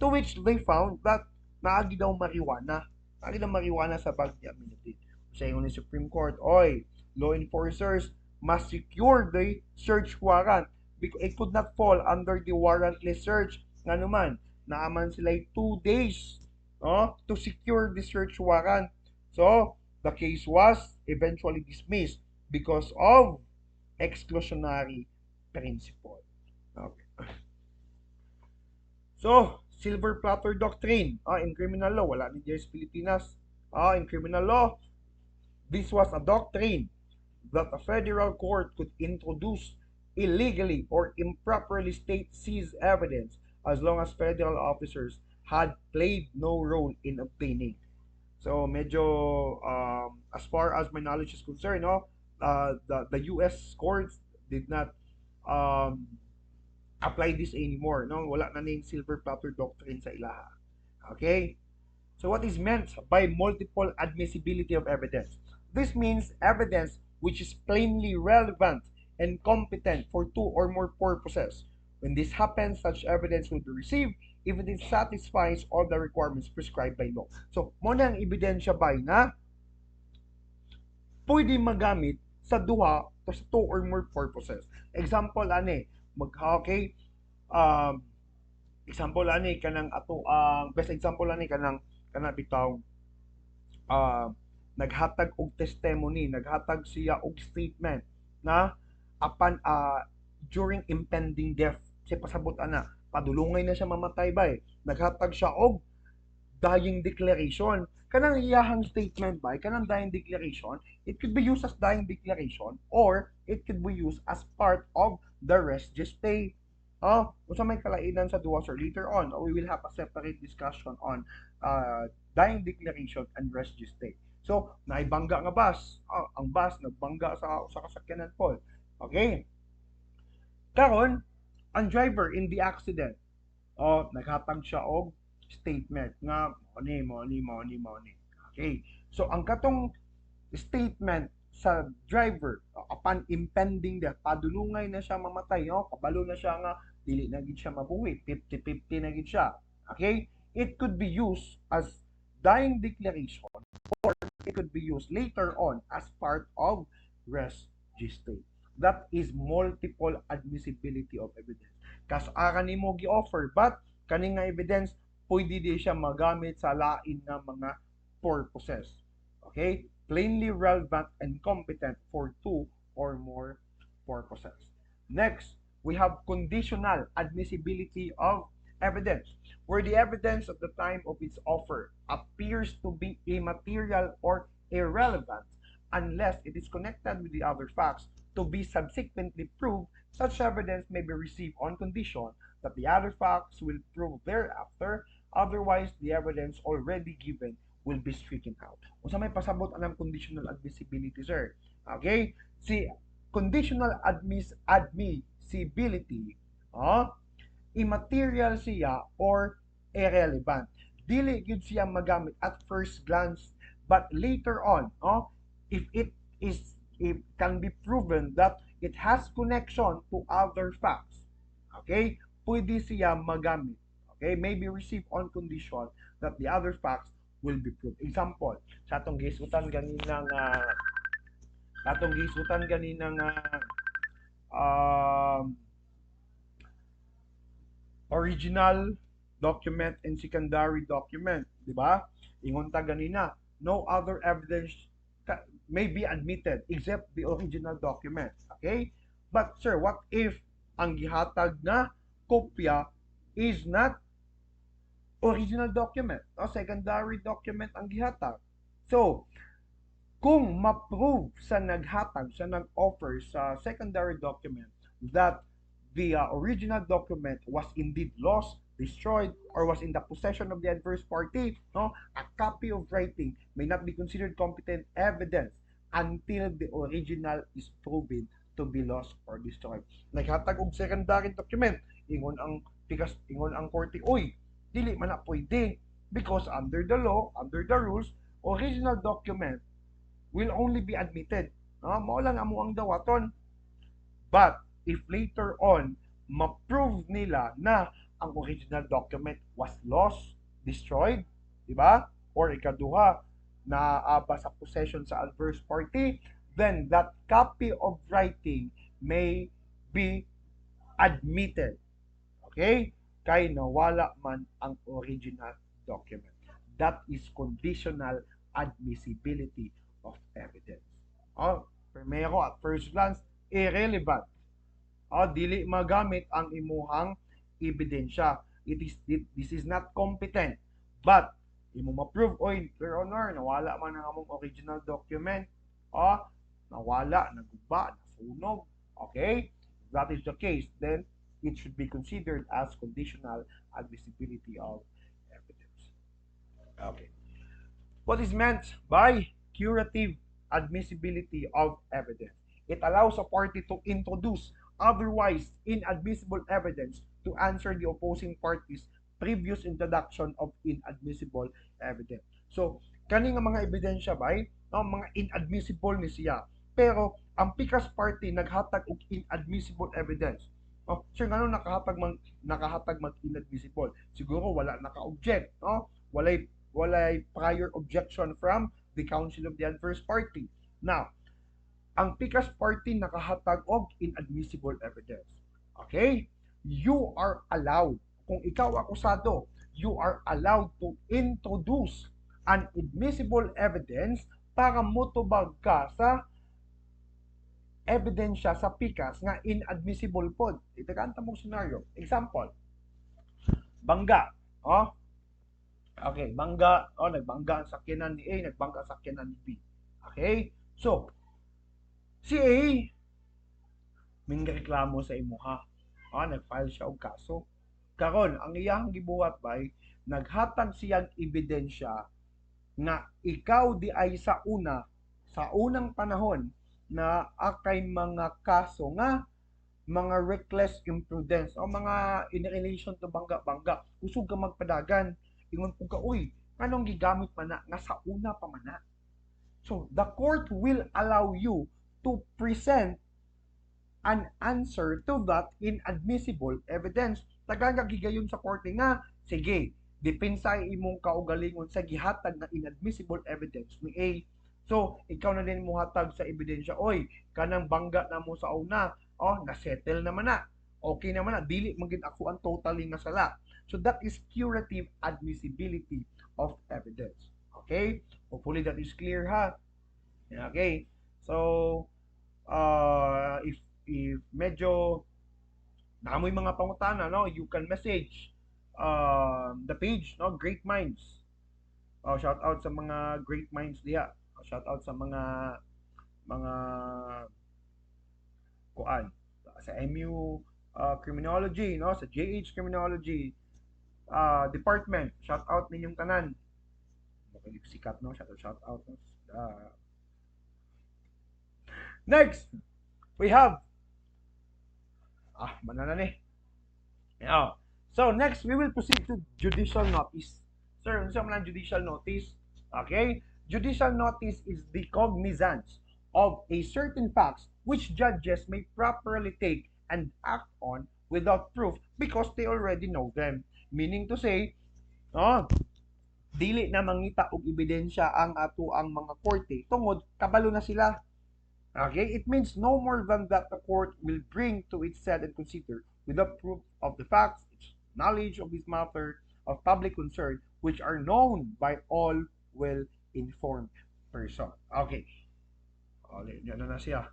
To which they found that naagi daw marijuana. Naagi daw marijuana sa bag ni Aminuddin. Sa ingon ni Supreme Court, oy, law enforcers must secure the search warrant because it could not fall under the warrantless search. Nga naman, naaman sila 2 days to secure the search warrant. So, the case was eventually dismissed because of exclusionary principle. Okay. So, silver platter doctrine in criminal law, wala ni sa Pilipinas. In criminal law, this was a doctrine that a federal court could introduce illegally or improperly state-seized evidence as long as federal officers had played no role in obtaining. So medyo as far as my knowledge is concerned, the US courts did not apply this anymore. No, wala na ning silver platter doctrine sa ilaha. Okay? So what is meant by multiple admissibility of evidence? This means evidence which is plainly relevant and competent for 2 or more purposes. When this happens, such evidence will be received if it satisfies all the requirements prescribed by law. So, mo na ang ebidensya ba na pwede magamit sa duha to sa 2 or more purposes. Example ani, okay, example ani kanang ato best example ani kanang bitaw naghatag og testimony, naghatag siya og statement na apan during impending death si pasabot ana padulungay na siya mamatay bay, naghatag siya og dying declaration. Kanang iyahang statement ba, kanang dying declaration, it could be used as dying declaration or it could be used as part of the res gestae. Unsa may kalainan sa duwa, sir? Later on, we will have a separate discussion on dying declaration and res gestae. So, naibangga nga bus. Ang bus nagbangga sa kasakyanan po. Okay? Karon, ang driver in the accident, naghatag siya og statement nga money. Okay. So ang katong statement sa driver upon impending death, padulungay na siya mamatay, kabalo na siya nga dili na gid siya mabuhi, 50-50 na gid siya. Okay? It could be used as dying declaration or it could be used later on as part of res gestae. That is multiple admissibility of evidence. Kasara nimo gi-offer but kani nga evidence pwede di siya magamit sa lain nga mga purposes. Okay? Plainly relevant and competent for two or more purposes. Next, we have conditional admissibility of evidence, where the evidence at the time of its offer appears to be immaterial or irrelevant unless it is connected with the other facts to be subsequently proved. Such evidence may be received on condition that the other facts will prove thereafter. Otherwise, the evidence already given will be stricken out. Unsa may pasabot anang conditional admissibility, sir? Okay? Si conditional admissibility, immaterial siya or irrelevant. Dili gyud siya magamit at first glance, but later on, if it can be proven that it has connection to other facts, okay, pwede siya magamit. Okay, may be received on condition that the other facts will be proved. Example, sa atong gisutan ganina nga original document and secondary document, di ba? Ingon ta ganina, no other evidence may be admitted except the original document. Okay? But sir, what if ang gihatag na kopya is not original document o secondary document ang gihatag? So, kung ma-prove sa naghatag, sa nag-offer sa secondary document that the original document was indeed lost, destroyed, or was in the possession of the adverse party, a copy of writing may not be considered competent evidence until the original is proven to be lost or destroyed. Naghatag og secondary document, ingon ang korte, oy, dili man na pwede because under the law, under the rules, original document will only be admitted. Mao lang amo ang dawaton. But if later on ma-prove nila na ang original document was lost, destroyed, di ba? Or ikaduha na sa possession sa adverse party, then that copy of writing may be admitted. Okay? Kay nawala man ang original document. That is conditional admissibility of evidence. Primero, at first glance, irrelevant. Dili magamit ang imuhang ebidensya. This is not competent. But, imo ma-prove, oy, Your Honor, nawala man ang among original document. Nawala, naguba, nasunog. Okay? If that is the case, then it should be considered as conditional admissibility of evidence. Okay. What is meant by curative admissibility of evidence? It allows a party to introduce otherwise inadmissible evidence to answer the opposing party's previous introduction of inadmissible evidence. So, kani nga mga ebidensya bay, mga inadmissible ni siya. Pero ang pikas party naghatag og inadmissible evidence. Sir, ngano nakahatag mag inadmissible? Siguro wala naka-object, walay prior objection from the counsel of the adverse party. Now, ang pikas party nakahatag og inadmissible evidence. Okay? You are allowed, kung ikaw akusado, you are allowed to introduce an admissible evidence para motubag ka sa ebidensya sa pikas nga inadmissible pod. Ito kanta mong scenario. Example, bangga. Okay, bangga, nagbangga ang sakyanan ni A, nagbangga ang sakyanan ni B. Okay? So, si A, may reklamo sa imuha. Nag-file siya og kaso. Karon, ang iyang gibuhat bay, naghatag siyang ebidensya nga ikaw di ay sa unang panahon na akay mga kaso nga mga reckless imprudence o mga in relation to bangga-bangga. Usog ka magpadagan. Ingon po ka, uy, anong gigamit man na nga sa una pa man na. So, the court will allow you to present an answer to that inadmissible evidence. Tagang gigayon sa korte nga, sige, depensay imong kaugalingon sa gihatag na inadmissible evidence ni A. So, ikaw na din mo hatag sa ebidensya, oy, kanang bangga na mo sa una, na-settle naman na. Okay naman na, dili magin ako ang totally nga sala. So, that is curative admissibility of evidence. Okay? Hopefully that is clear, ha? Okay? So, if medyo namoy mga pangutana, no, you can message the page, no, Great Minds. Shout out sa mga Great Minds diha. Shout out sa mga kuan sa MU Criminology, no, sa JH Criminology department. Shout out ninyong tanan. Sikat, no, shout out, no. Next, we have manana ni. Yeah. So next, we will proceed to judicial notice. Sir, ano man ang judicial notice? Okay? Judicial notice is the cognizance of a certain facts which judges may properly take and act on without proof because they already know them. Meaning to say, dili na mangita og ebidensya ang ato ang mga korte tungod kabalo na sila. Okay, it means no more than that the court will bring to its said and consider without proof of the facts, its knowledge of this matter of public concern, which are known by all well-informed person. Okay. Okay, yan na siya.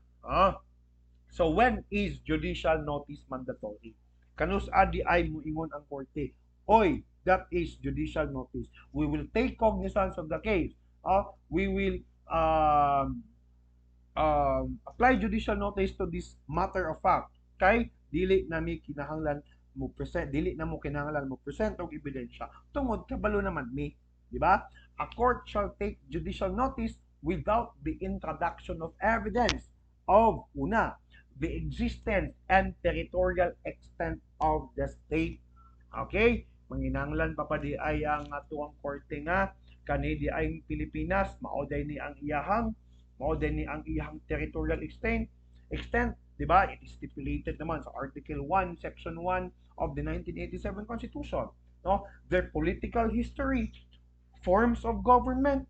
So when is judicial notice mandatory? Kanus adi ay muingon ang korte. Oy, that is judicial notice. We will take cognizance of the case. We will apply judicial notice to this matter of fact. Kay dili na mi kinahanglan mo present, dili na mo kinahanglan mo present og ebidensya tungod kabalo naman mi, di ba? A court shall take judicial notice without the introduction of evidence of una, the existence and territorial extent of the state. Okay? Manginanglan pa di ay ang atuang korte nga kani di ay Pilipinas, maoday ni ang iyahang territorial extent, di ba? It is stipulated naman sa Article 1, Section 1 of the 1987 Constitution. No? Their political history, forms of government,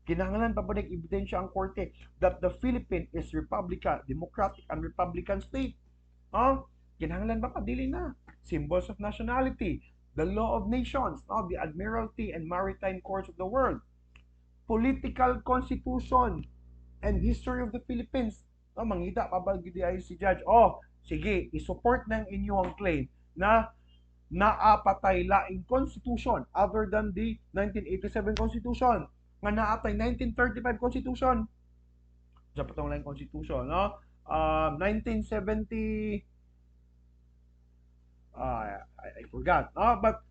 kinahanglan pa ebidensya ang korte that the Philippines is democratic and republican state. Kinahanglan pa dili na. Symbols of nationality, the law of nations, the admiralty and maritime courts of the world, political constitution, and history of the Philippines. Mangita pa ba ay si Judge? Sige, isupport ng inyong claim na naapatay laing constitution other than the 1987 Constitution, nga naatay 1935 Constitution. Sa patong laing constitution, 1970 I forgot. But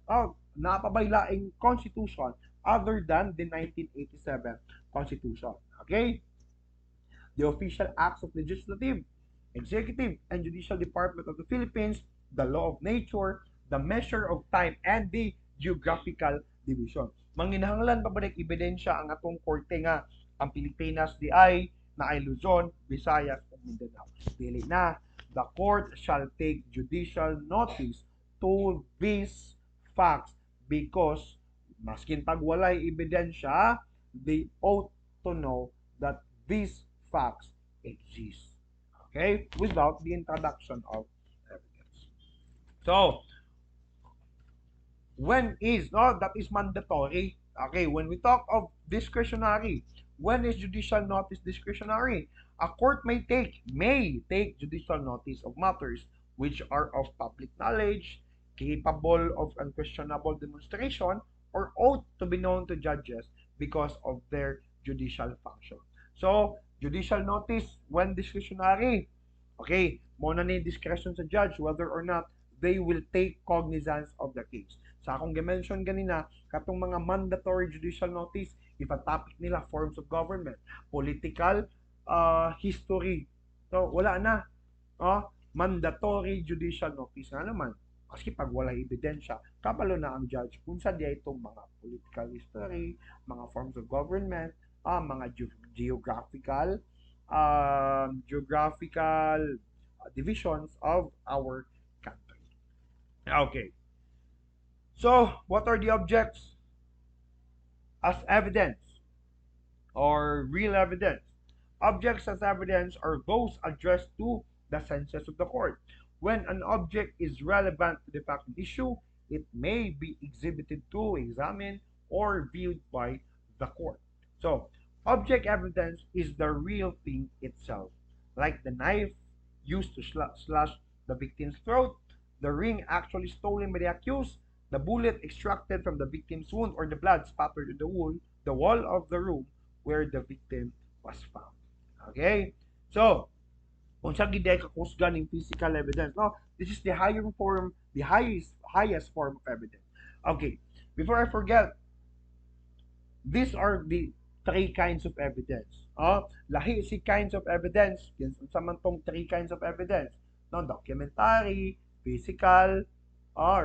napabay laing constitution other than the 1987 Constitution. Okay? The official acts of legislative, executive, and judicial department of the Philippines, the law of nature, the measure of time, and the geographical division. Manginahanglan pa ba ng ebidensya ang atong korte nga ang Pilipinas di ay na ay Luzon, Visayas, ug Mindanao? Dili na. The court shall take judicial notice to these facts because maskin pag walay ebidensya, they ought to know that these facts exist. Okay? Without the introduction of evidence. So, when is, that is mandatory. Okay, when we talk of discretionary, when is judicial notice discretionary? A court may take judicial notice of matters which are of public knowledge, capable of unquestionable demonstration, or ought to be known to judges because of their judicial function. So, judicial notice when discretionary. Okay, mo na ni discretion sa judge whether or not they will take cognizance of the case. Sa akong gi-mention ganina, katong mga mandatory judicial notice, if a topic nila forms of government, political history. So, wala na. Mandatory judicial notice na naman. Kasi pag wala ebidensya, kabalo na ang judge kung sa diya itong mga political history, mga forms of government, mga geographical divisions of our country. Okay. So, what are the objects as evidence or real evidence? Objects as evidence are those addressed to the senses of the court. When an object is relevant to the fact issue, it may be exhibited to, examined, or viewed by the court. So, object evidence is the real thing itself, like the knife used to slash the victim's throat, the ring actually stolen by the accused, the bullet extracted from the victim's wound, or the blood spattered on the wall of the room where the victim was found. Okay? So, kung sa gid ka kusgan ng physical evidence, no? This is the highest form of evidence. Okay, before I forget, these are the three kinds of evidence. Lahi si kinds of evidence, yan sa man tong three kinds of evidence, no? Documentary, physical,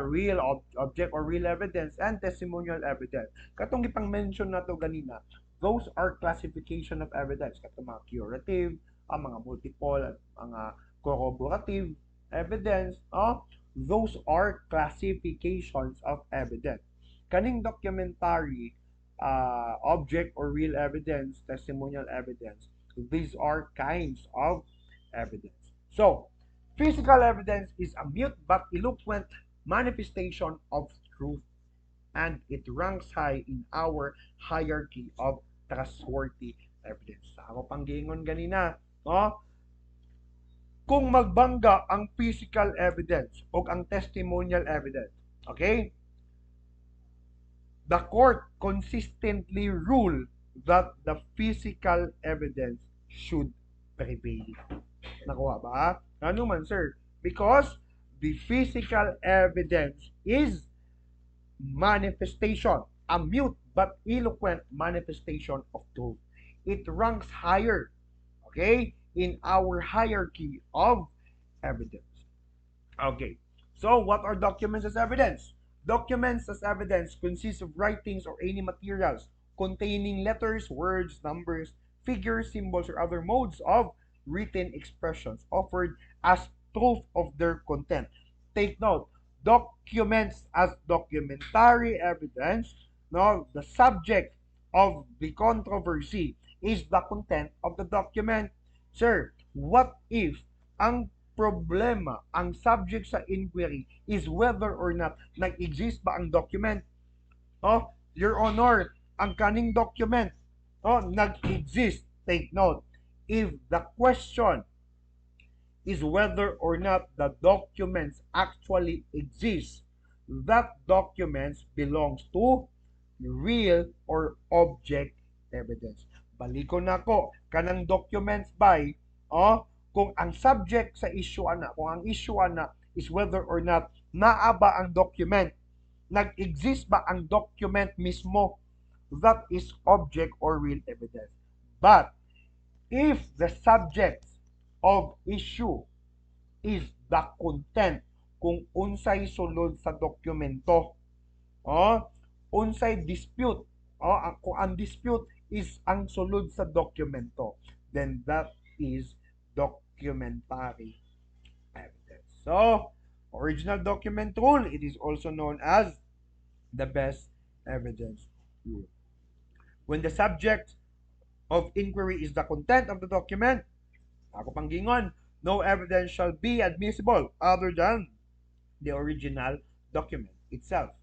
real object or real evidence, and testimonial evidence. Katong ipang mention na to ganina, those are classification of evidence, katong mga curative, mga multiple, mga corroborative evidence, those are classifications of evidence. Kaning documentary, object or real evidence, testimonial evidence, these are kinds of evidence. So, physical evidence is a mute but eloquent manifestation of truth, and it ranks high in our hierarchy of trustworthy evidence. Ako pang giingon ganina, kung magbangga ang physical evidence o ang testimonial evidence, okay, the court consistently rule that the physical evidence should prevail. Nakuha ba? Ano man, sir? Because the physical evidence is manifestation, a mute but eloquent manifestation of truth. It ranks higher, okay, in our hierarchy of evidence. Okay, so what are documents as evidence? Documents as evidence consist of writings or any materials containing letters, words, numbers, figures, symbols, or other modes of written expressions offered as proof of their content. Take note, documents as documentary evidence, no, the subject of the controversy is the content of the document. Sir, what if ang problema, ang subject sa inquiry is whether or not nag-exist ba ang document? Your Honor, ang kaning document, nag-exist. Take note, if the question is whether or not the documents actually exist, that documents belongs to real or object evidence. Baliko na ko, kanang documents by, kung ang subject sa issue ana, kung ang issue ana is whether or not naa ba ang document, nag-exist ba ang document mismo, that is object or real evidence. But if the subject of issue is the content, kung unsay sulod sa dokumento, unsay dispute, kung ang dispute is ang sulod sa dokumento, then that is documentary evidence. So, original document rule, it is also known as the best evidence rule. When the subject of inquiry is the content of the document, ako pang gingon, no evidence shall be admissible other than the original document itself.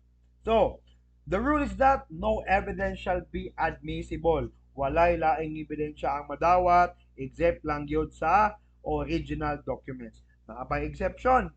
So, the rule is that no evidence shall be admissible. Walay laing ebidensya ang madawat, except lang yun sa original documents. By exception,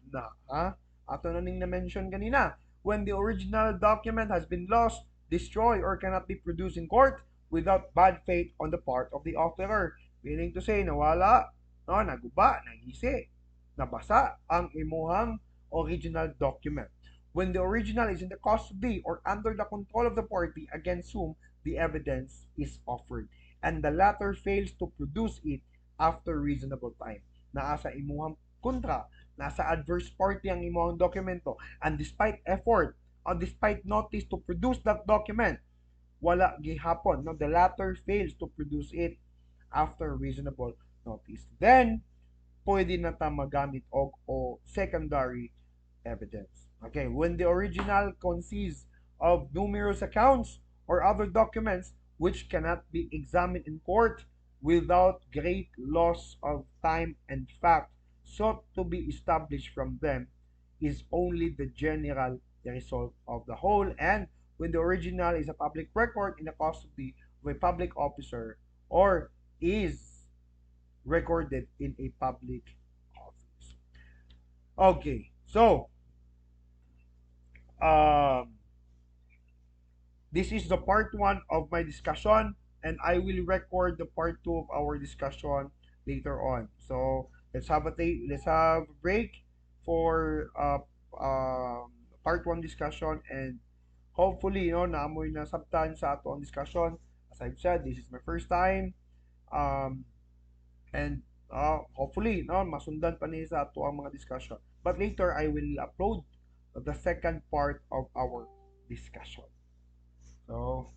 ato na ning na-mention kanina, when the original document has been lost, destroy or cannot be produced in court without bad faith on the part of the offerer. Meaning to say, nawala, no, naguba, nagisi, nabasa ang imuhang original document. When the original is in the custody or under the control of the party against whom the evidence is offered, and the latter fails to produce it after reasonable time. Naa sa imuhang kontra, nasa adverse party ang imuhang dokumento, and despite effort or despite notice to produce that document, wala gihapon. No, the latter fails to produce it after reasonable notice. Then, pwede na ta magamit o secondary evidence. Okay, when the original consists of numerous accounts or other documents which cannot be examined in court without great loss of time and fact sought to be established from them is only the general result of the whole, and when the original is a public record in the custody of a public officer or is recorded in a public office. Okay, so um, this is the part one of my discussion, and I will record the part two of our discussion later on. So let's have a break for part one discussion, and hopefully, naamoy na sabtan sa ato ang discussion. As I've said, this is my first time, um, and hopefully, masundan pa niya sa ato ang mga discussion. But later, I will upload the second part of our discussion. So,